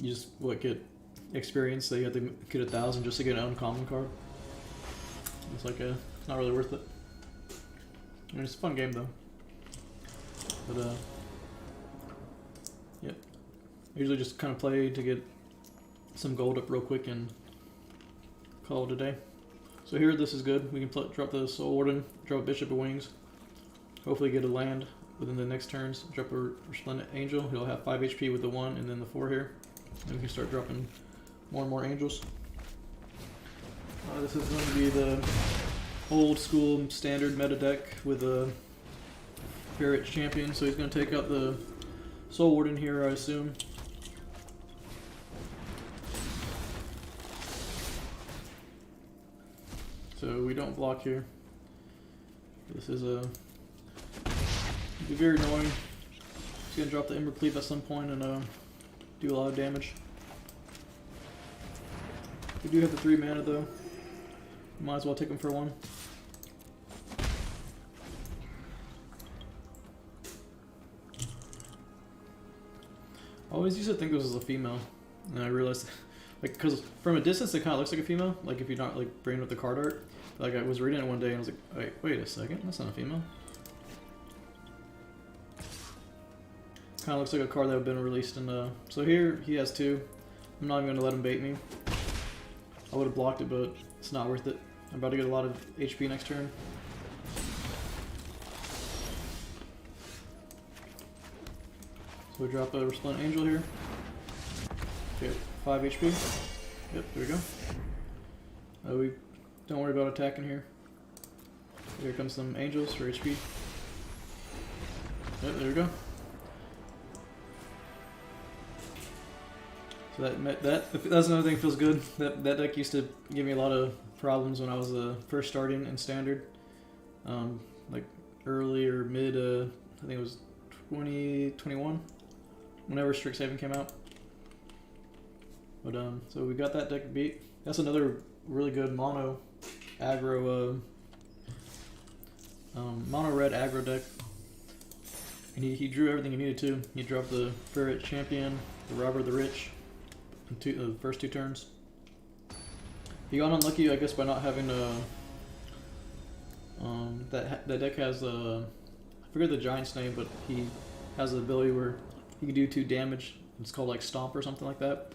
just get experience, so you have to get 1,000 just to get an uncommon card. It's like it's not really worth it. I mean, it's a fun game though. But yep. I usually just kind of play to get some gold up real quick and call it a day. So here, this is good. We can drop the Soul Warden, drop Bishop of Wings, hopefully get a land within the next turns. Drop a Resplendent Angel. He'll have 5 HP with the 1 and then the 4 here. And we can start dropping more and more angels. This is going to be the old school standard meta deck with a Ferret champion, so he's going to take out the Soul Warden here, I assume. So we don't block here. This is be very annoying. He's going to drop the Ember Cleave at some point and do a lot of damage. We do have the 3 mana though. Might as well take him for 1. I always used to think this was a female, and I realized, like, because from a distance it kind of looks like a female, like if you're not like bringing up the card art. Like I was reading it one day and I was like, wait a second, that's not a female. Kind of looks like a card that would have been released in. So here he has 2. I'm not even going to let him bait me. I would have blocked it, but it's not worth it. I'm about to get a lot of HP next turn. So we drop a Resplendent Angel here. Okay, 5 HP. Yep, there we go. We don't worry about attacking here. Here comes some angels for HP. Yep, there we go. So that's another thing that feels good. That deck used to give me a lot of problems when I was first starting in Standard. Like early or mid, I think it was 2021, whenever Strixhaven came out. But so we got that deck beat. That's another really good mono aggro, mono red aggro deck. And he drew everything he needed to. He dropped the Ferret Champion, the Robber the Rich, in the first 2 turns. He got unlucky, I guess, by not having that deck has I forget the giant's name, but he has the ability where he can do 2 damage. It's called like Stomp or something like that.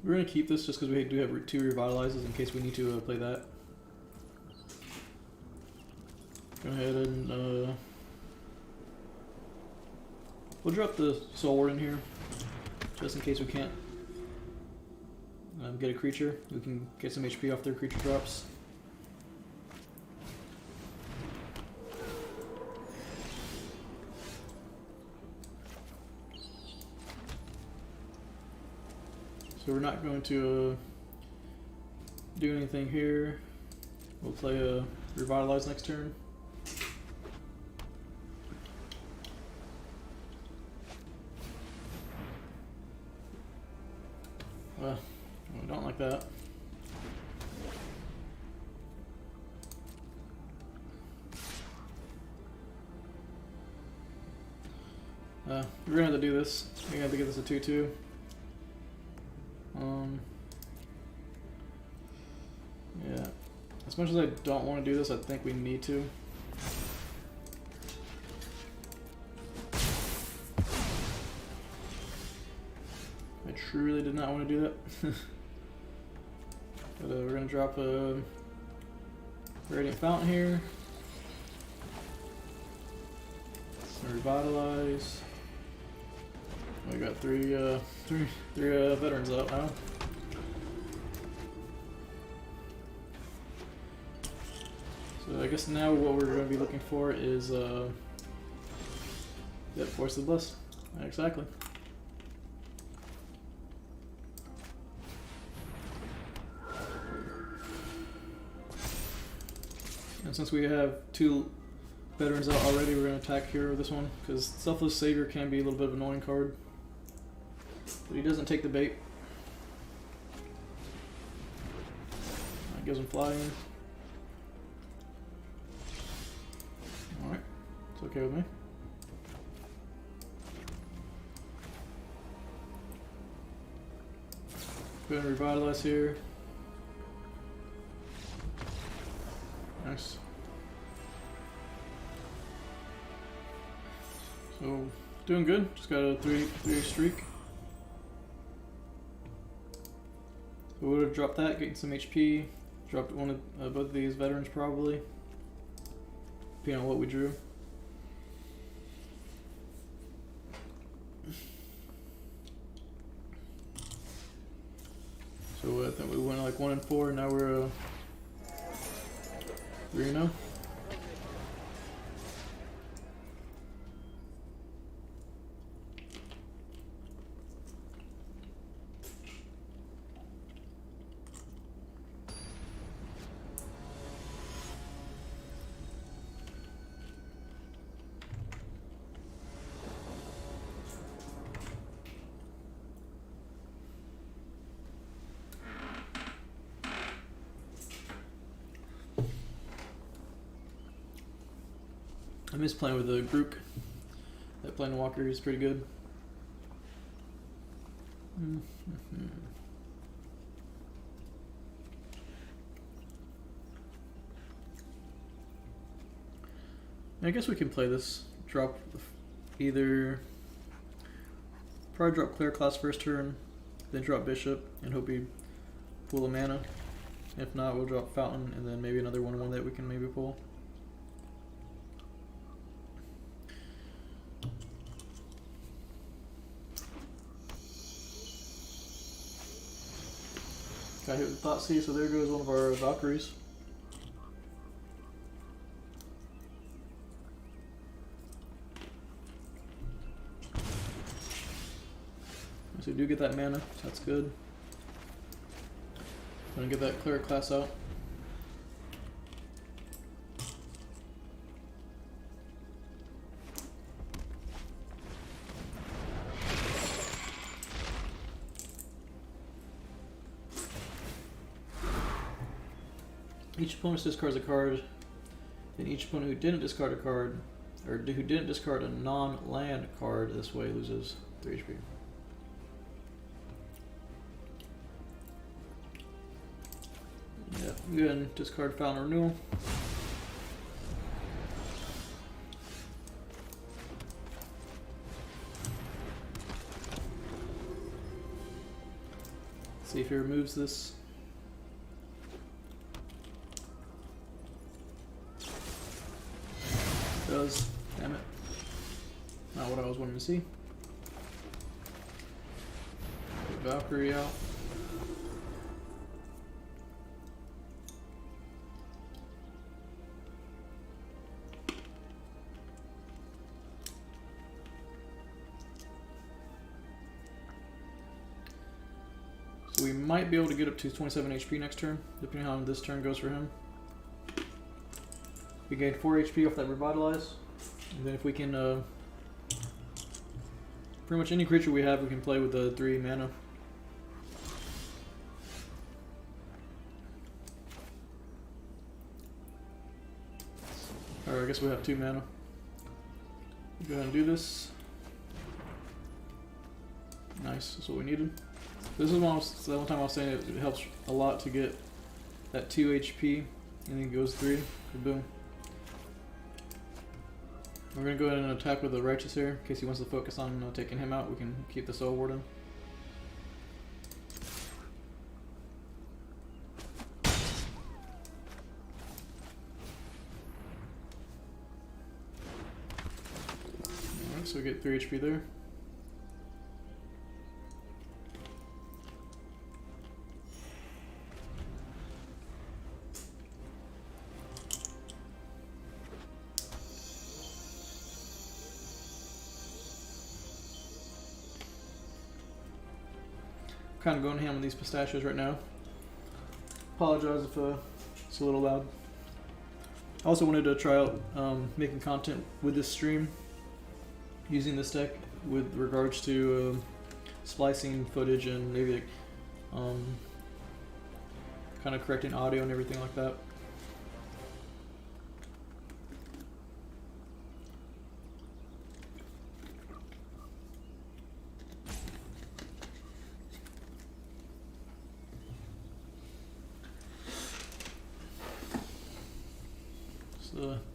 We're gonna keep this just because we do have 2 revitalizes in case we need to play that. Go ahead and we'll drop the Soul Ward in here just in case we can't get a creature. We can get some HP off their creature drops. So we're not going to do anything here. We'll play a Revitalize next turn. We don't like that. We're gonna have to do this. We're gonna have to get this a 2/2. Yeah. As much as I don't want to do this, I think we need to. I truly did not want to do that. But we're gonna drop a Radiant Fountain here. Some Revitalize. We got three veterans out now. So I guess now what we're going to be looking for is yep, Force of the Blessed. Exactly. And since we have 2 veterans out already, we're going to attack here with this one, because Selfless Savior can be a little bit of an annoying card. But he doesn't take the bait. That gives him flying. Alright, it's okay with me. Go ahead and Revitalize here. Nice. So, doing good. Just got a 3 streak. So we would have dropped that, getting some HP. Dropped one of both of these veterans probably, depending on what we drew. So I think we went like 1 and 4. Now we're 3-0. I miss playing with the Grook. That Planewalker is pretty good. I guess we can play this. Drop either probably drop Cleric Class first turn, then drop Bishop and hope we pull a mana. If not, we'll drop Fountain and then maybe another 1/1 that we can maybe pull. Got hit with Thoughtseize, so there goes one of our Valkyries. So we do get that mana, so that's good. Gonna get that Cleric Class out. Each opponent discards a card, and each opponent who didn't discard a card, or who didn't discard a non-land card this way loses 3 HP. Yeah, go ahead and discard Fountain Renewal. See if he removes this. Does. Damn it. Not what I was wanting to see. Get Valkyrie out. So we might be able to get up to 27 HP next turn, depending on how this turn goes for him. We gain 4 HP off that Revitalize. And then if we can, pretty much any creature we have, we can play with the 3 mana. Or I guess we have 2 mana. Go ahead and do this. Nice, that's what we needed. This is the one time I was saying it helps a lot to get that 2 HP, and then it goes 3. Boom. We're gonna go ahead and attack with the Righteous here, in case he wants to focus on taking him out. We can keep the Soul Warden. Alright, so we get 3 HP there. Kind of going ham on these pistachios right now. Apologize if it's a little loud. I also wanted to try out making content with this stream using this deck with regards to splicing footage and maybe like, kind of correcting audio and everything like that.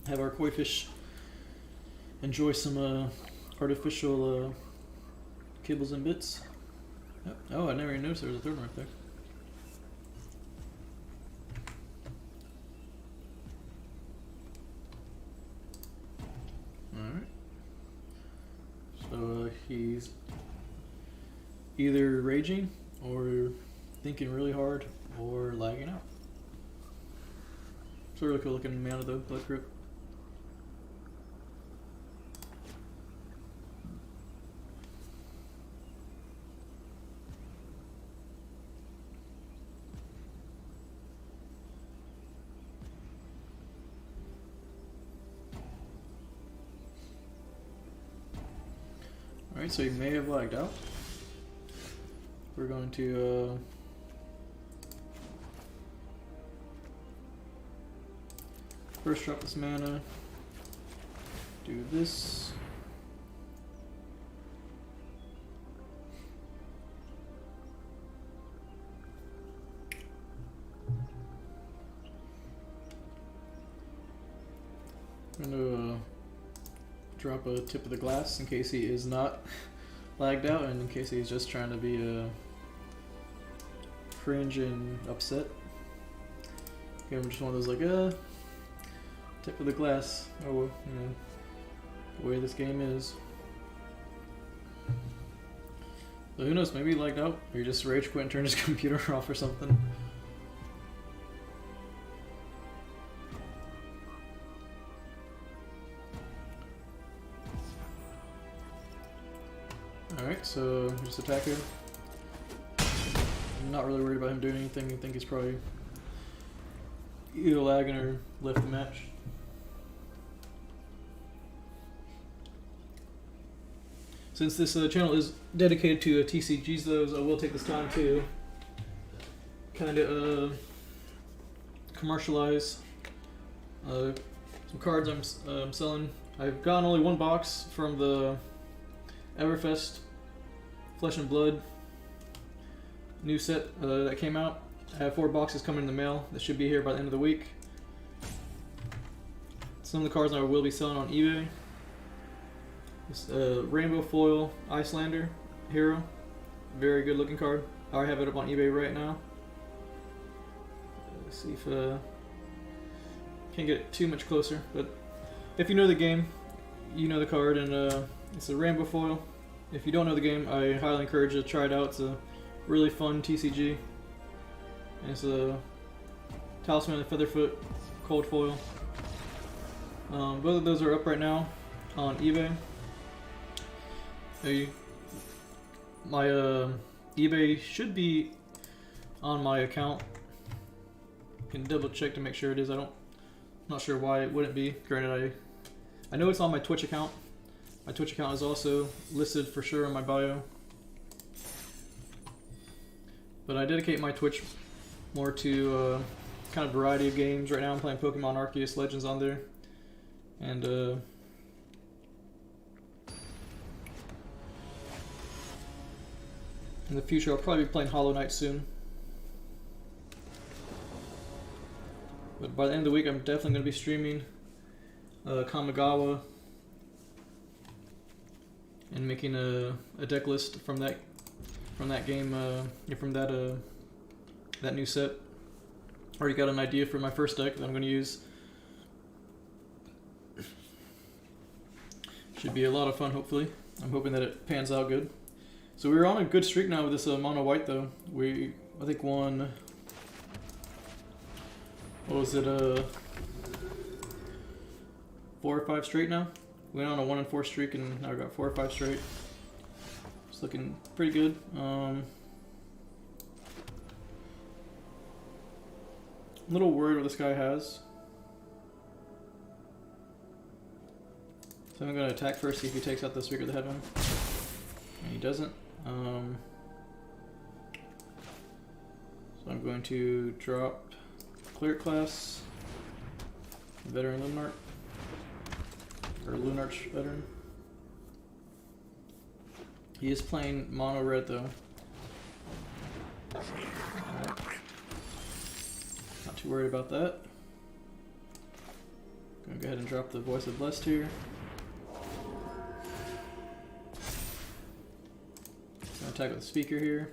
Have our koi fish enjoy some artificial kibbles and bits. Oh, I never even noticed there was a third one right there. Alright. So he's either raging or thinking really hard or lagging out. It's a really cool looking mana though, Blood Crypt. Alright, so you may have lagged out. We're going to first drop this mana, do this. I'm going to drop a Tip of the Glass in case he is not lagged out and in case he's just trying to be cringe and upset. Okay, I'm just one of those like, Tip of the Glass. Oh, you know, the way this game is. So who knows, maybe he lagged out, or he just rage quit and turned his computer off or something. Alright, so just attack him. I'm not really worried about him doing anything. I think he's probably either lagging or left the match. Since this channel is dedicated to TCGs, though, I will take this time to kind of commercialize some cards I'm selling. I've gotten only one box from the Everfest Flesh and Blood new set that came out. I have 4 boxes coming in the mail that should be here by the end of the week. Some of the cards I will be selling on eBay. This Rainbow Foil Icelander Hero. Very good looking card. I have it up on eBay right now. Let's see if can't get it too much closer, but if you know the game, you know the card, and it's a Rainbow Foil. If you don't know the game, I highly encourage you to try it out. It's a really fun TCG. And it's a Talisman of Featherfoot Cold Foil. Both of those are up right now on eBay. My eBay should be on my account. Can double check to make sure it is. Not sure why it wouldn't be. Granted, I know it's on my Twitch account. My Twitch account is also listed for sure in my bio. But I dedicate my Twitch more to kind of variety of games. Right now I'm playing Pokemon Arceus Legends on there. And in the future I'll probably be playing Hollow Knight soon. But by the end of the week I'm definitely going to be streaming Kamigawa and making a deck list from that game, from that new set. Already got an idea for my first deck that I'm going to use. Should be a lot of fun, hopefully. I'm hoping that it pans out good. So we're on a good streak now with this mono white though. I think won, what was it, 4 or 5 straight now? We went on a 1 and 4 streak and now we got 4 or 5 straight. It's looking pretty good. A little worried what this guy has. So I'm going to attack first, see if he takes out the Speaker of the Heaven. And he doesn't. So I'm going to drop Cleric class, Veteran Lunarch, or Lunarch Veteran. He is playing mono red though. Alright. Not too worried about that. Gonna go ahead and drop the Voice of Blessed here. Gonna attack with the Speaker here.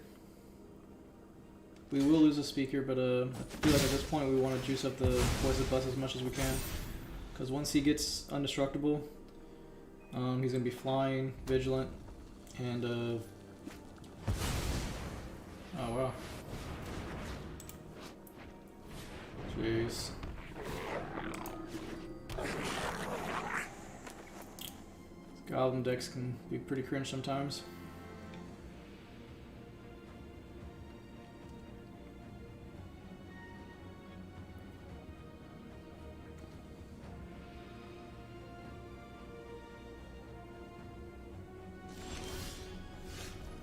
We will lose a Speaker, but I feel like at this point we want to juice up the Voice of Blessed as much as we can. Because once he gets undestructible, he's gonna be flying, vigilant, and oh wow. Jeez. Goblin decks can be pretty cringe sometimes.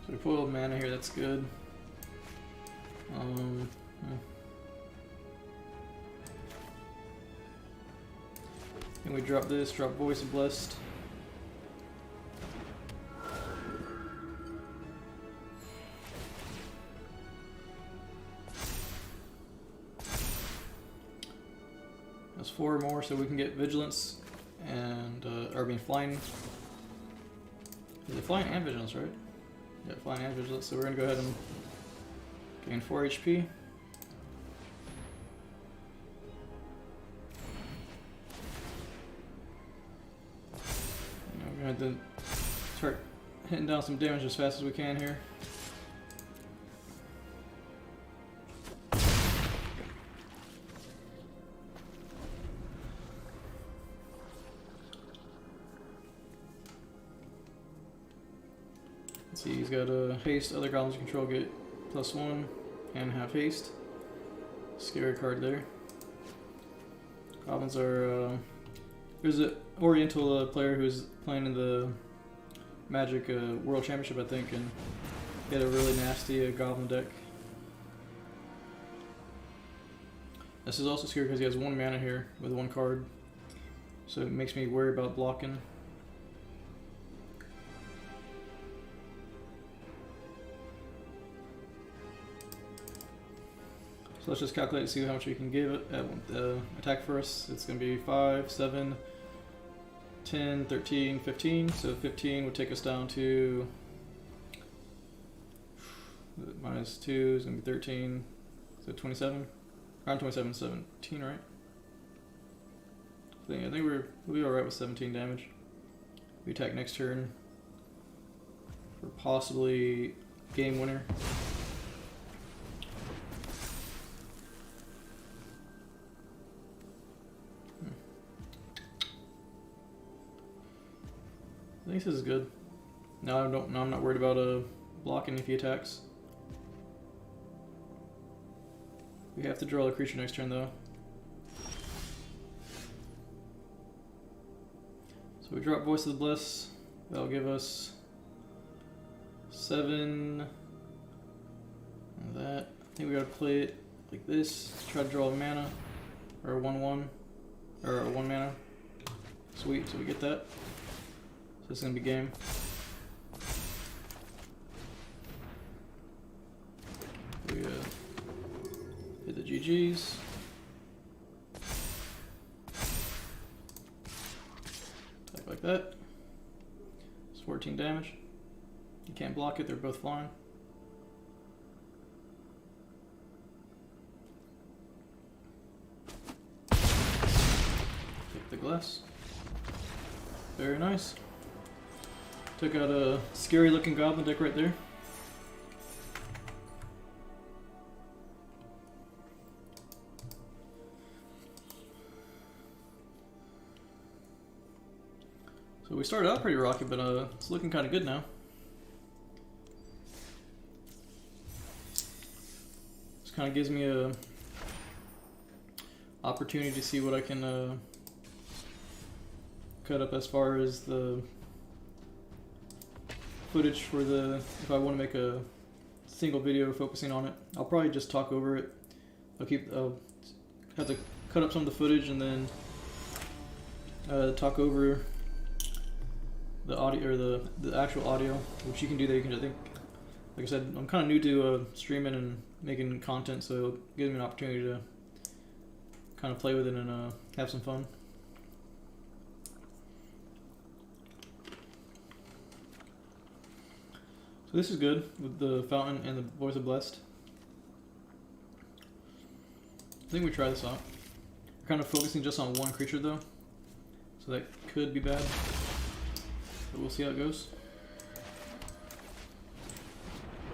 So we foiled mana here, that's good. And we drop this, drop Voice of Blessed. That's 4 more, so we can get Vigilance and, flying. Is it flying and Vigilance, right? Yeah, flying and Vigilance, so we're gonna go ahead and gain 4 HP. We're gonna have to start hitting down some damage as fast as we can here. Let's see, he's got a haste, other goblins you control get +1 and have haste. Scary card there. Goblins are there's an Oriental player who's playing in the Magic World Championship, I think, and he had a really nasty goblin deck. This is also scary because he has 1 mana here with 1 card. So it makes me worry about blocking. So let's just calculate and see how much we can give it at attack first. It's going to be 5, 7, 10, 13, 15. So 15 would take us down to minus 2 is going to be 13. So 27. Around 27, 17, right? I think we'll be alright with 17 damage. We attack next turn for possibly game winner. I think this is good. Now I'm not worried about blocking if he attacks. We have to draw a creature next turn though. So we drop Voice of the Bliss. That'll give us 7. And that. I think we gotta play it like this. Try to draw a mana. Or a 1/1. Or a 1 mana. Sweet, so we get that. So this is gonna be game. We hit the GGs. Type like that. It's 14 damage. You can't block it, they're both flying. Take the glass. Very nice. Took out a scary looking goblin deck right there. So we started out pretty rocky, but it's looking kind of good now. This kind of gives me a opportunity to see what I can cut up as far as the footage for if I want to make a single video focusing on it. I'll probably just talk over it. I'll have to cut up some of the footage and then talk over the audio or the actual audio, which you can do that. You can, I think, like I said, I'm kind of new to streaming and making content, so it gives me an opportunity to kind of play with it and have some fun. So this is good with the Fountain and the Voice of Blessed. I think we try this out. We're kind of focusing just on 1 creature though, so that could be bad. But we'll see how it goes.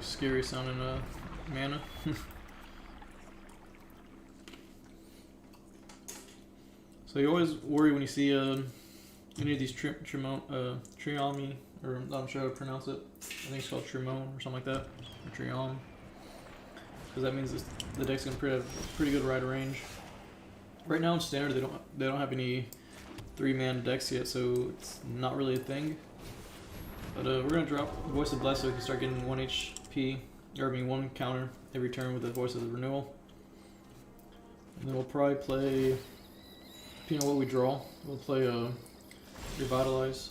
Scary sounding mana. So you always worry when you see any of these Triomi, or I'm not sure how to pronounce it. I think it's called Trimone or something like that. Or Triom. Because that means the deck's gonna have pretty good rider range. Right now in standard they don't have any 3-man decks yet, so it's not really a thing. But we're gonna drop Voice of Bless so we can start getting 1 HP, or I mean 1 counter every turn with the Voice of the Renewal. And then we'll probably play, depending on what we draw, we'll play Revitalize.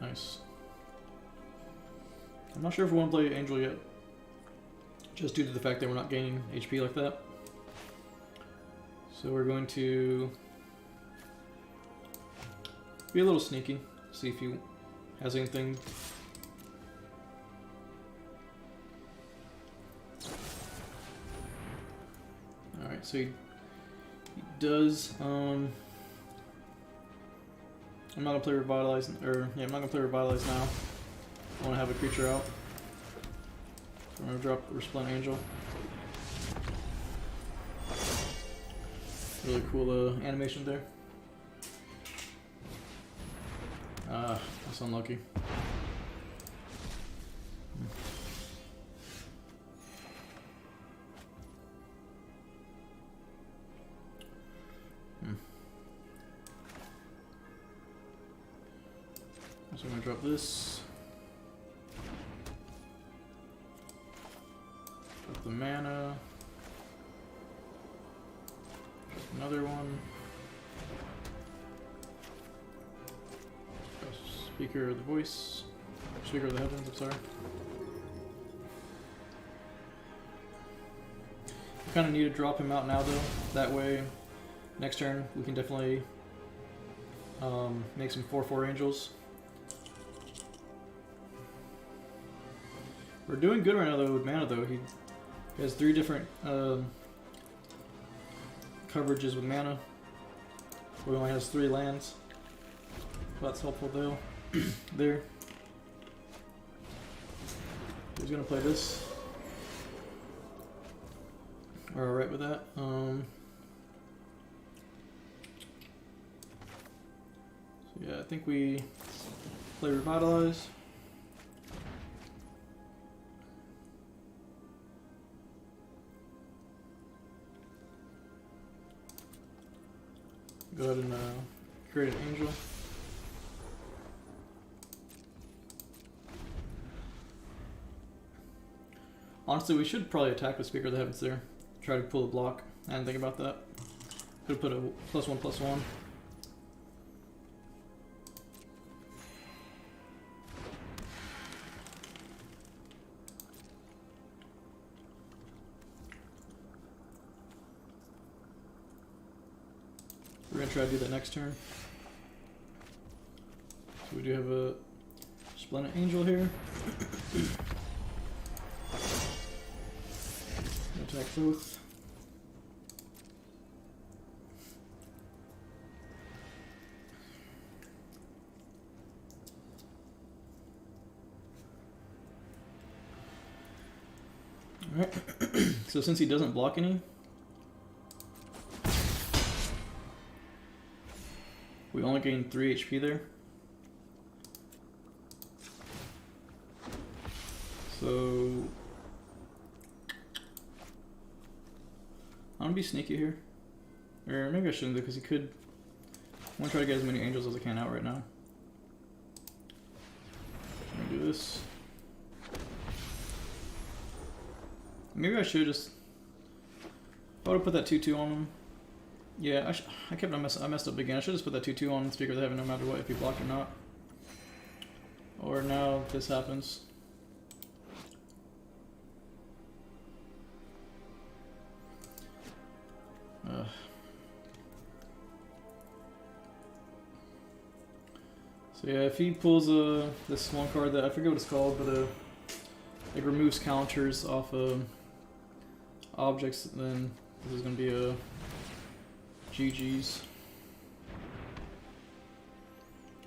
Nice. I'm not sure if we want to play Angel yet, just due to the fact that we're not gaining HP like that. So we're going to be a little sneaky, see if he has anything. Alright, so he does, I'm not gonna play Revitalize, I'm not gonna play Revitalize now. I wanna have a creature out. So I'm gonna drop Resplendent Angel. Really cool animation there. That's unlucky. So I'm gonna drop this. the mana. Another one. Speaker of the voice. Speaker of the heavens, I'm sorry. I kind of need to drop him out now though. That way, next turn we can definitely make some 4/4 angels. We're doing good right now though with mana though. He has 3 different coverages with mana. He only has 3 lands. So that's helpful though. There. He's gonna play this. We're alright with that. So yeah, I think we play Revitalize. Go ahead and create an angel. Honestly, we should probably attack with Speaker of the Heavens there. Try to pull a block. I didn't think about that. Could have put a +1/+1. We're gonna try to do that next turn. So we do have a Splendid Angel here. Attack both. Alright. So since he doesn't block any, we only gain 3 HP there. So I'm gonna be sneaky here. Or maybe I shouldn't because he could. I'm gonna try to get as many angels as I can out right now. Let me do this. Maybe I should just. I would have put that 2/2 on him. Yeah, I messed up again. I should just put that 2/2 on Speaker of the Heaven no matter what, if he blocked or not. Or now if this happens. So yeah, if he pulls this one card that I forget what it's called, but it removes counters off objects, then this is gonna be a GG's.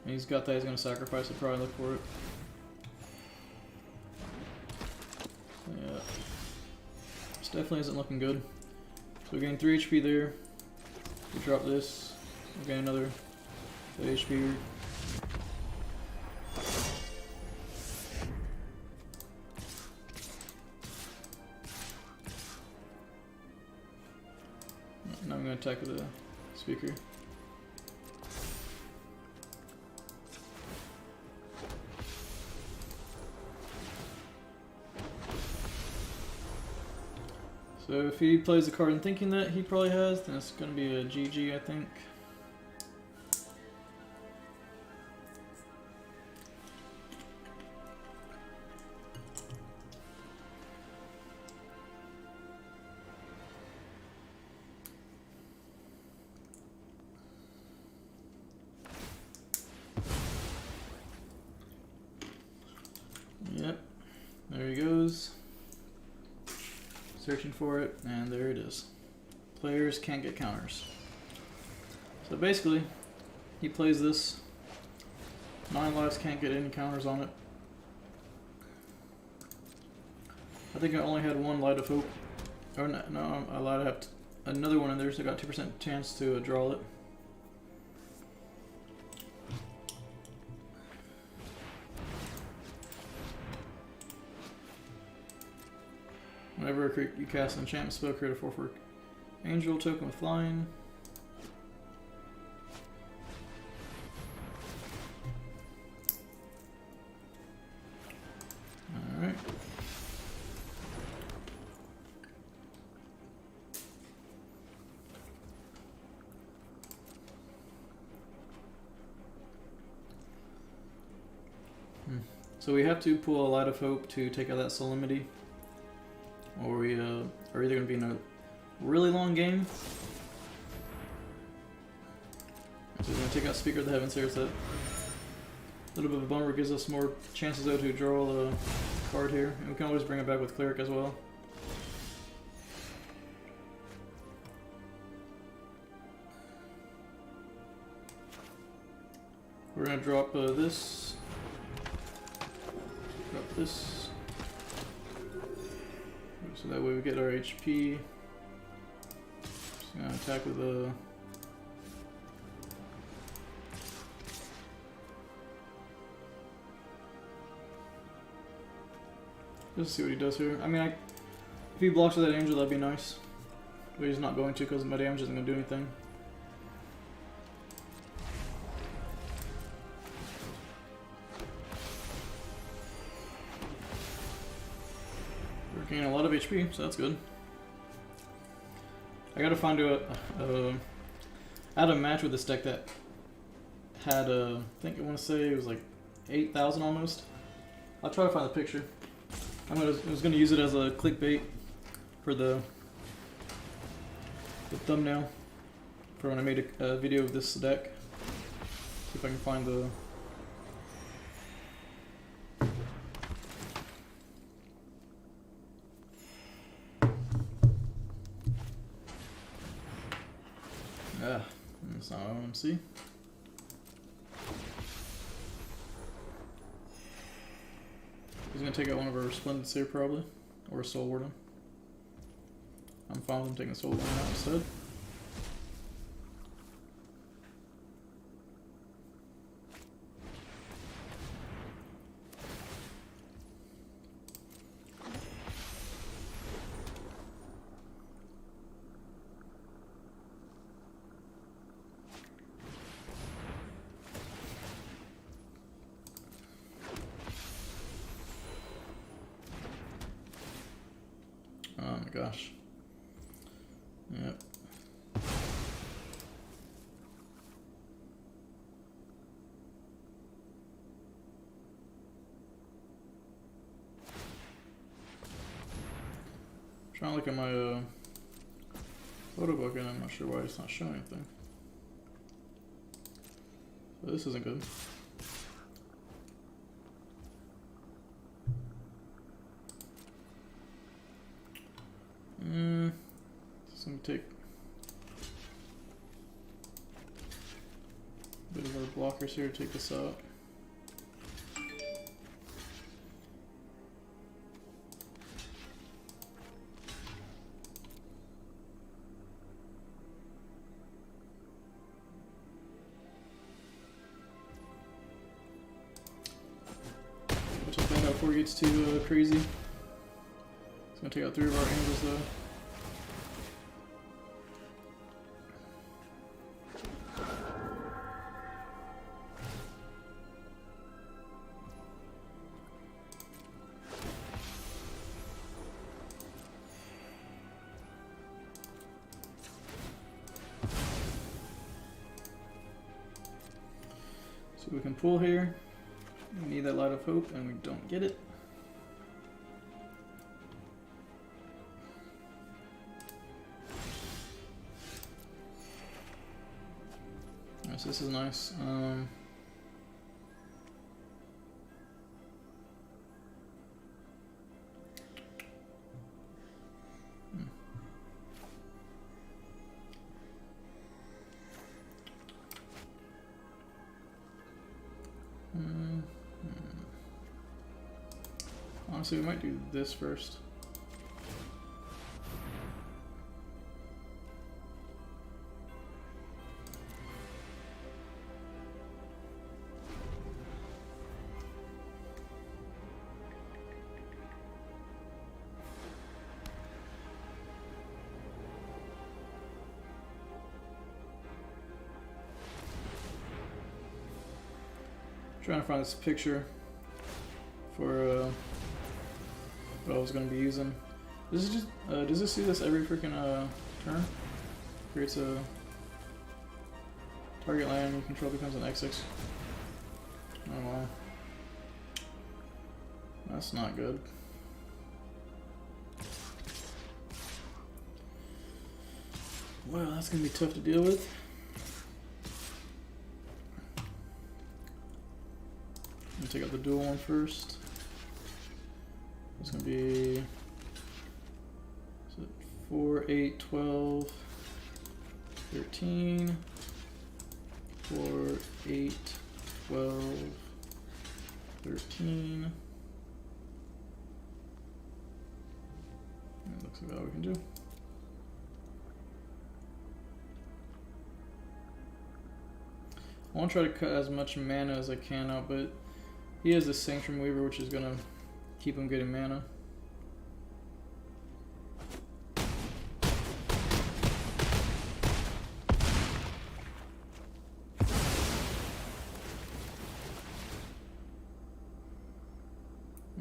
And he's got that. He's gonna sacrifice it. Probably look for it. Yeah, this definitely isn't looking good. So we gain 3 HP there. We drop this. We gain another 8 HP. Now I'm gonna attack with the Speaker. So if he plays the card and thinking that he probably has, then it's gonna be a GG, I think. Yep, there he goes. Searching for it, and there it is. Players can't get counters. So basically, he plays this. 9 lives, can't get any counters on it. I think I only had 1 Light of Hope. Or no, I lied, I have another one in there, so I got 2% chance to draw it. Whenever you cast an enchantment spell, create a 4/4 angel token with flying. Alright. So we have to pull a Light of Hope to take out that Solemnity, or we are either going to be in a really long game. So we're going to take out Speaker of the Heavens here. It's a little bit of a bummer. Gives us more chances though to draw a card here, and we can always bring it back with Cleric as well. We're going to drop this. Drop this. So that way we get our HP. Just gonna attack with a. Just see what he does here. I mean, if he blocks with that angel, that'd be nice. But he's not going to because my damage isn't gonna do anything. We're gaining a lot of HP, so that's good. I gotta find I had a match with this deck that had I think I want to say it was like 8,000 almost. I'll try to find the picture. I was gonna use it as a clickbait for the thumbnail for when I made a video of this deck. See if I can find the. That's not what I want to see. He's gonna take out one of our Resplendence here probably, or a Soul Warden. I'm fine with him taking a Soul Warden out instead. Oh my gosh. Yep. Trying to look at my photo book and I'm not sure why it's not showing anything. So this isn't good. So I'm gonna take a bit of our blockers here to take this out. Check that out before it gets too crazy. It's gonna take out 3 of our angels though. So we can pull here. We need that Light of Hope and we don't get it. So this is nice. Honestly, we might do this first. Trying to find this picture for what I was going to be using. This is just does this do this every freaking turn? Creates a target land you control becomes an X6. I don't know why. That's not good. Well, that's gonna be tough to deal with. I'm gonna take out the dual one first. It's gonna be 4, 8, 12, 13, 4, 8, 12, 13. That looks like all we can do. I want to try to cut as much mana as I can out, but he has the Sanctum Weaver, which is going to keep him getting mana.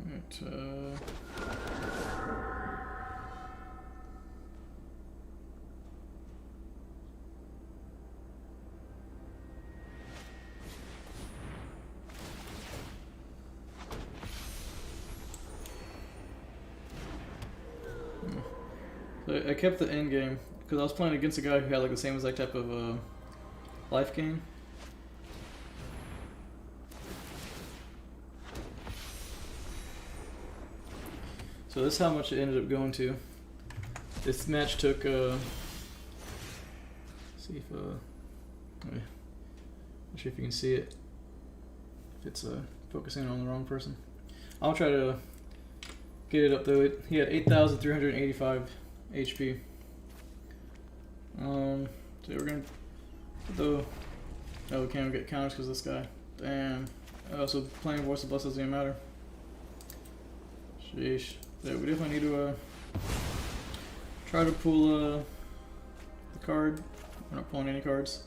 Alright, so I kept the end game because I was playing against a guy who had like the same exact type of life gain. So this is how much it ended up going to. This match took see if not sure if you can see it. If it's focusing on the wrong person. I'll try to get it up though. He had 8,385 HP. So we're gonna put the we can't even get counters because this guy. Damn. So playing Voice of Bless doesn't even matter. Sheesh. Yeah, we definitely need to try to pull the card. We're not pulling any cards.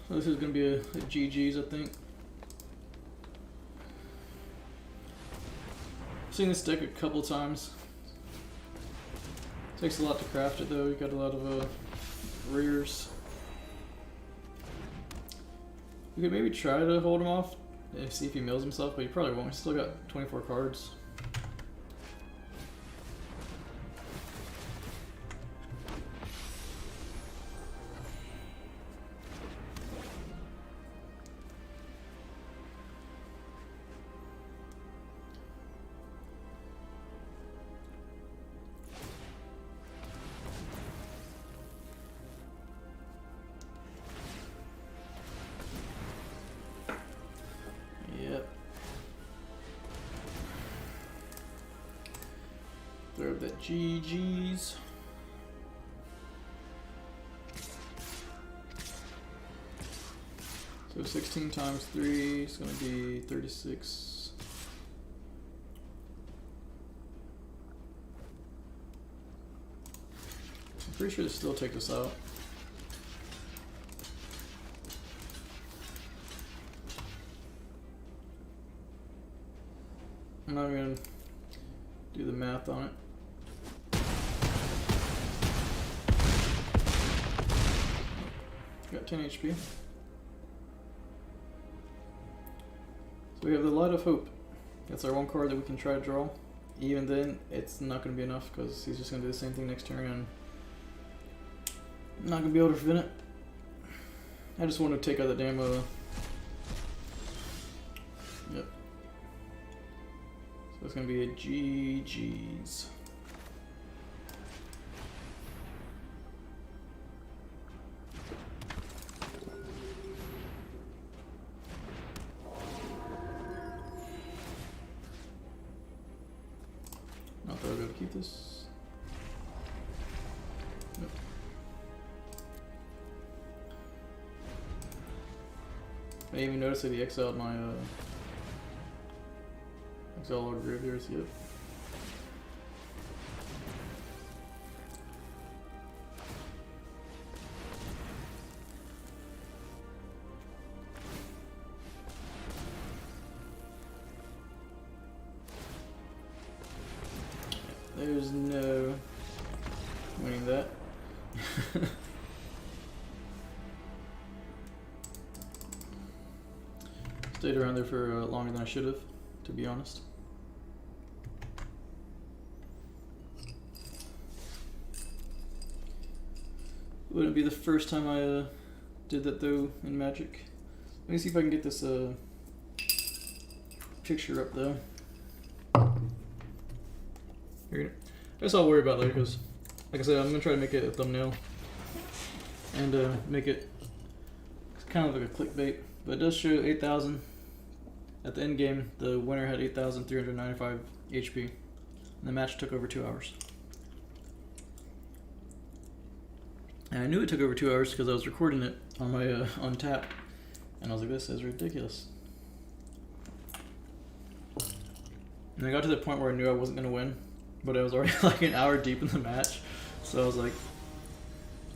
So this is going to be a GG's, I think. I've seen this deck a couple times. Takes a lot to craft it though. You got a lot of rears. You could maybe try to hold him off and see if he mills himself, but you probably won't. He's still got 24 cards. Throw up that GG's. So 16 times 3 is going to be 36. I'm pretty sure to still take this out. I'm not going to do the math on it. Got 10 HP. So we have the Light of Hope. That's our one card that we can try to draw. Even then, it's not going to be enough because he's just going to do the same thing next turn and I'm not going to be able to prevent it. I just want to take out the damn yep. So it's going to be a GG's. Not that I'll be able to keep this. Nope. I didn't even notice that he exiled my exile Lord Graveyears yet. There's no winning that. Stayed around there for longer than I should have, to be honest. Wouldn't be the first time I did that though in Magic. Let me see if I can get this picture up though. Here, I guess I'll worry about later because, like I said, I'm gonna try to make it a thumbnail and make it kind of like a clickbait. But it does show 8,000 at the end game. The winner had 8,395 HP, and the match took over 2 hours. And I knew it took over 2 hours because I was recording it on my on tap, and I was like, "This is ridiculous." And I got to the point where I knew I wasn't gonna win, but I was already like an hour deep in the match, so I was like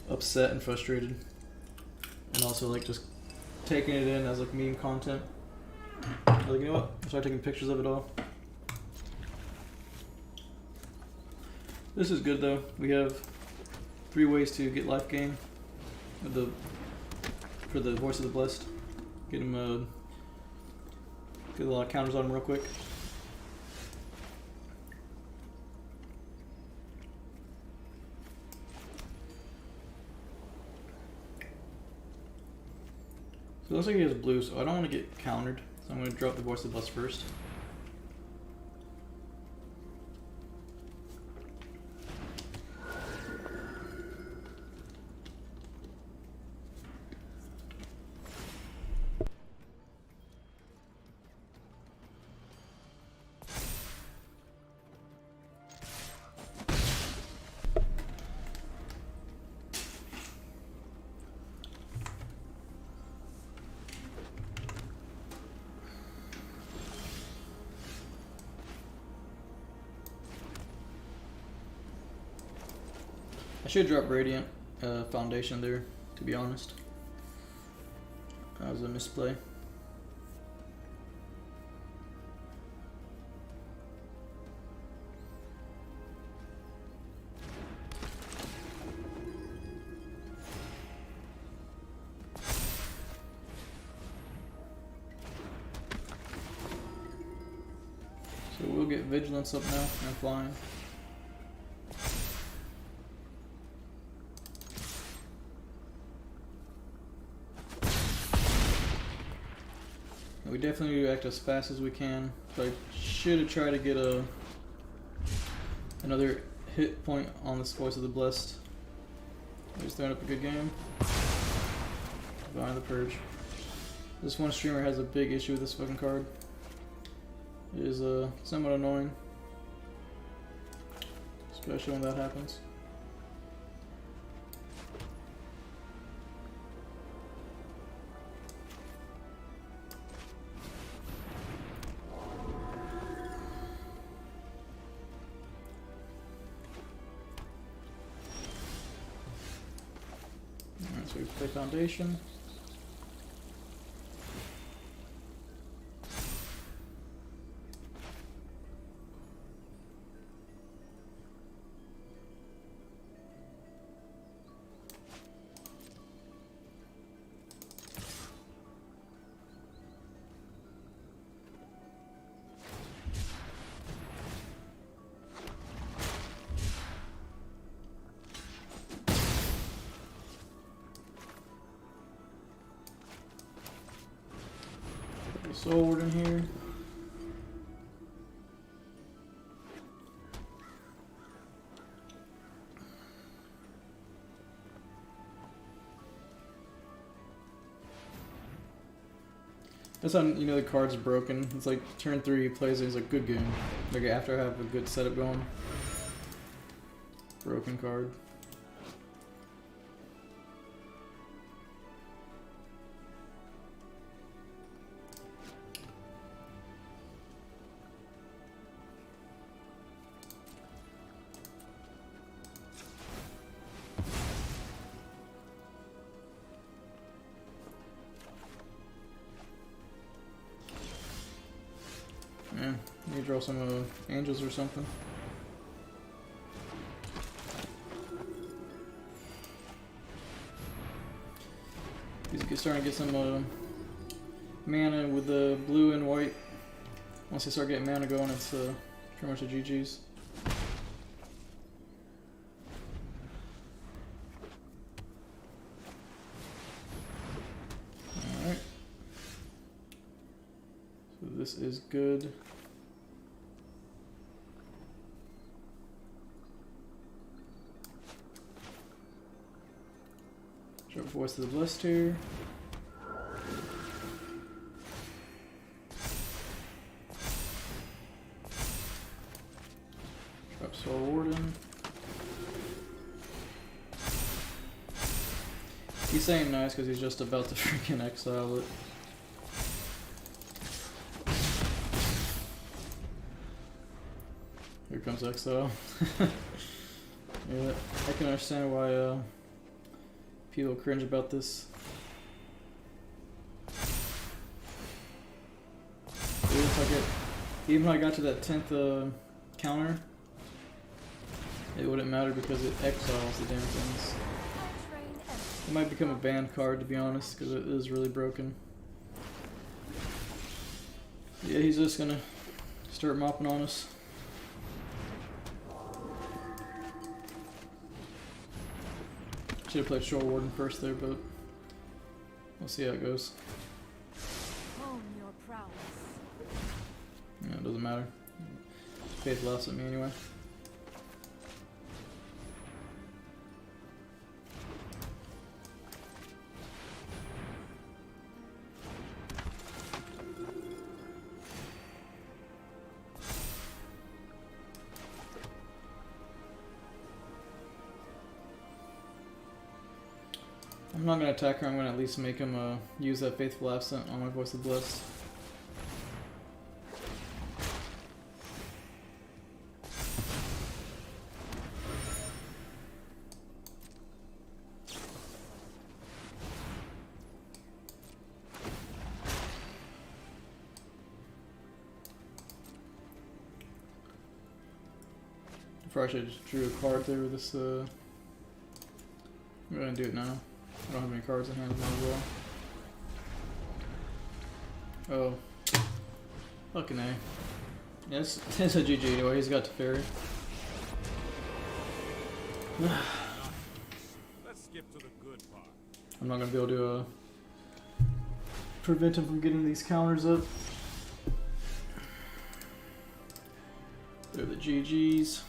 upset and frustrated, and also like just taking it in as like meme content. I was like, you know what? I started taking pictures of it all. This is good though. We have 3 ways to get life gain with for the Voice of the Blessed. Get him get a lot of counters on him real quick. So it looks like he has blue, so I don't want to get countered. So I'm going to drop the Voice of the Blessed first. I should drop Radiant Foundation there, to be honest. That was a misplay. So we'll get Vigilance up now and flying. We definitely need to act as fast as we can. So I should have tried to get another hit point on this Voice of the Blessed. He's throwing up a good game. Behind the Purge. This one streamer has a big issue with this fucking card. It is somewhat annoying, especially when that happens. Alright, so we play Foundation. Sword in here. That's how you know the card's broken. It's like turn 3 he plays it, he's like, good game. Like after I have a good setup going. Broken card. Yeah, you draw some angels or something. He's starting to get some mana with the blue and white. Once they start getting mana going, it's pretty much a GG's. Alright. So this is good. Drop Voice of the Blessed here. Drop Soul Warden. He's saying nice because he's just about to freaking exile it. Here comes exile. Yeah, I can understand why people cringe about this. Even if I got to that 10th counter, it wouldn't matter because it exiles the damn things. It might become a banned card, to be honest, because it is really broken. Yeah, he's just gonna start mopping on us. Should have played Shore Warden first there, but we'll see how it goes. Hone your prowess. Yeah, it doesn't matter. Faith laughs at me anyway. I'm not gonna attack her, I'm gonna at least make him use that Faithful Absent on my Voice of Blessed. Probably should have just drew a card there with this, I'm gonna do it now. I don't have any cards in hand, might as well. Oh. Fucking A. Yeah, it's a GG anyway, he's got Teferi. Let's skip to the good part. I'm not gonna be able to prevent him from getting these counters up. They're the GG's.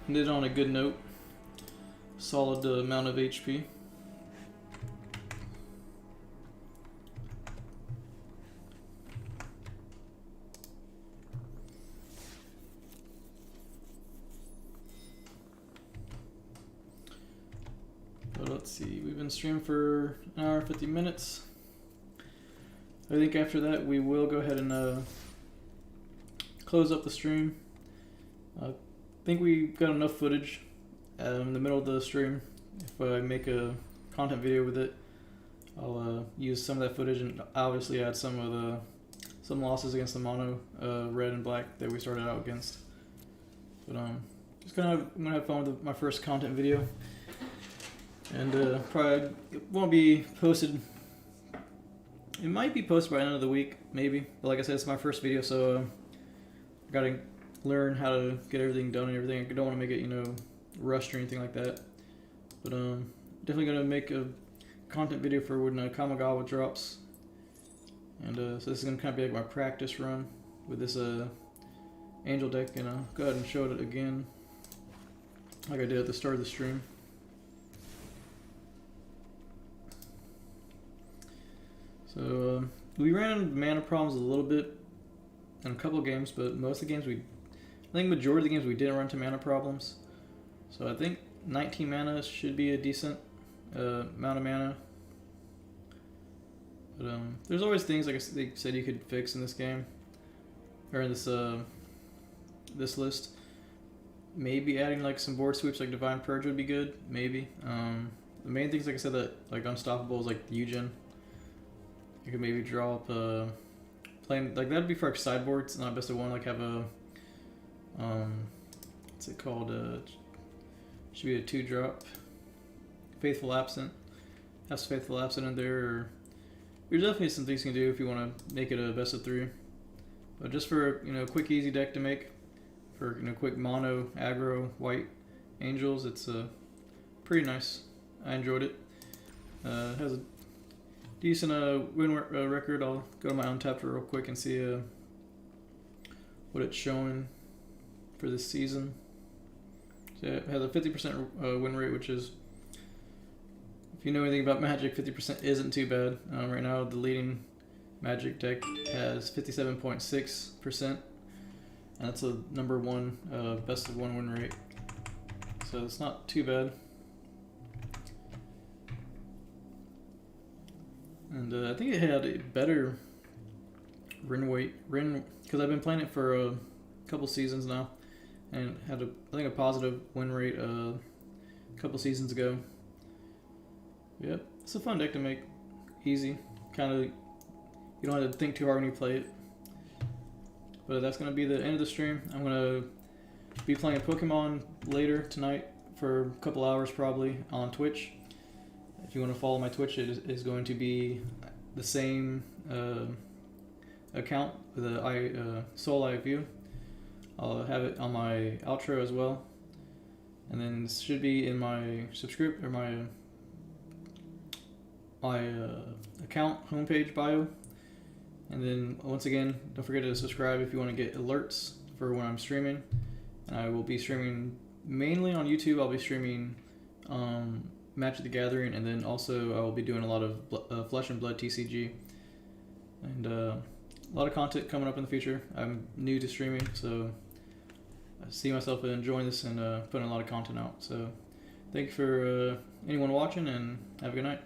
Ended on a good note. Solid amount of HP. But let's see, we've been streaming for an hour and 50 minutes. I think after that we will go ahead and close up the stream. I think we got enough footage in the middle of the stream. If I make a content video with it, I'll use some of that footage and obviously add some of the losses against the mono red and black that we started out against. But just I'm gonna have fun with my first content video, and probably it won't be posted. It might be posted by the end of the week, maybe. But like I said, it's my first video, so I gotta learn how to get everything done and everything. I don't want to make it, rushed or anything like that. But definitely gonna make a content video for when Kamigawa drops. And so this is gonna kind of be like my practice run with this angel deck, and I'll go ahead and show it again, like I did at the start of the stream. So we ran into mana problems a little bit in a couple of games, but most of the games I think majority of the games we didn't run into mana problems. So I think 19 mana should be a decent amount of mana. But there's always things, like they said, you could fix in this game, or in this this list. Maybe adding like some board sweeps like Divine Purge would be good. Maybe. The main things, like I said, that like Unstoppable is like Eugen. You could maybe draw up playing like that'd be for like sideboards, not best of one. Like have a what's it called? Should be a 2-drop. Faithful Absent. Has Faithful Absent in there. Or there's definitely some things you can do if you want to make it a best of 3. But just for quick easy deck to make, for quick mono aggro white angels, it's pretty nice. I enjoyed it. Has a decent win record. I'll go to my Untapped real quick and see what it's showing for this season. So it has a 50% win rate, which is, if you know anything about Magic, 50% isn't too bad. Right now, the leading Magic deck has 57.6%, and that's a number 1 best of 1 win rate. So it's not too bad. And I think it had a better win because I've been playing it for a couple seasons now, and had I think a positive win rate a couple seasons ago. Yep, it's a fun deck to make, easy. Kind of, you don't have to think too hard when you play it. But that's gonna be the end of the stream. I'm gonna be playing Pokemon later tonight for a couple hours probably on Twitch. If you want to follow my Twitch, it is going to be the same account, the Soul Eye View. I'll have it on my outro as well, and then this should be in my my account homepage bio. And then once again, don't forget to subscribe if you want to get alerts for when I'm streaming. And I will be streaming mainly on YouTube. I'll be streaming Magic the Gathering, and then also I will be doing a lot of Flesh and Blood TCG, and a lot of content coming up in the future. I'm new to streaming, so I see myself enjoying this and putting a lot of content out. So thank you for anyone watching, and have a good night.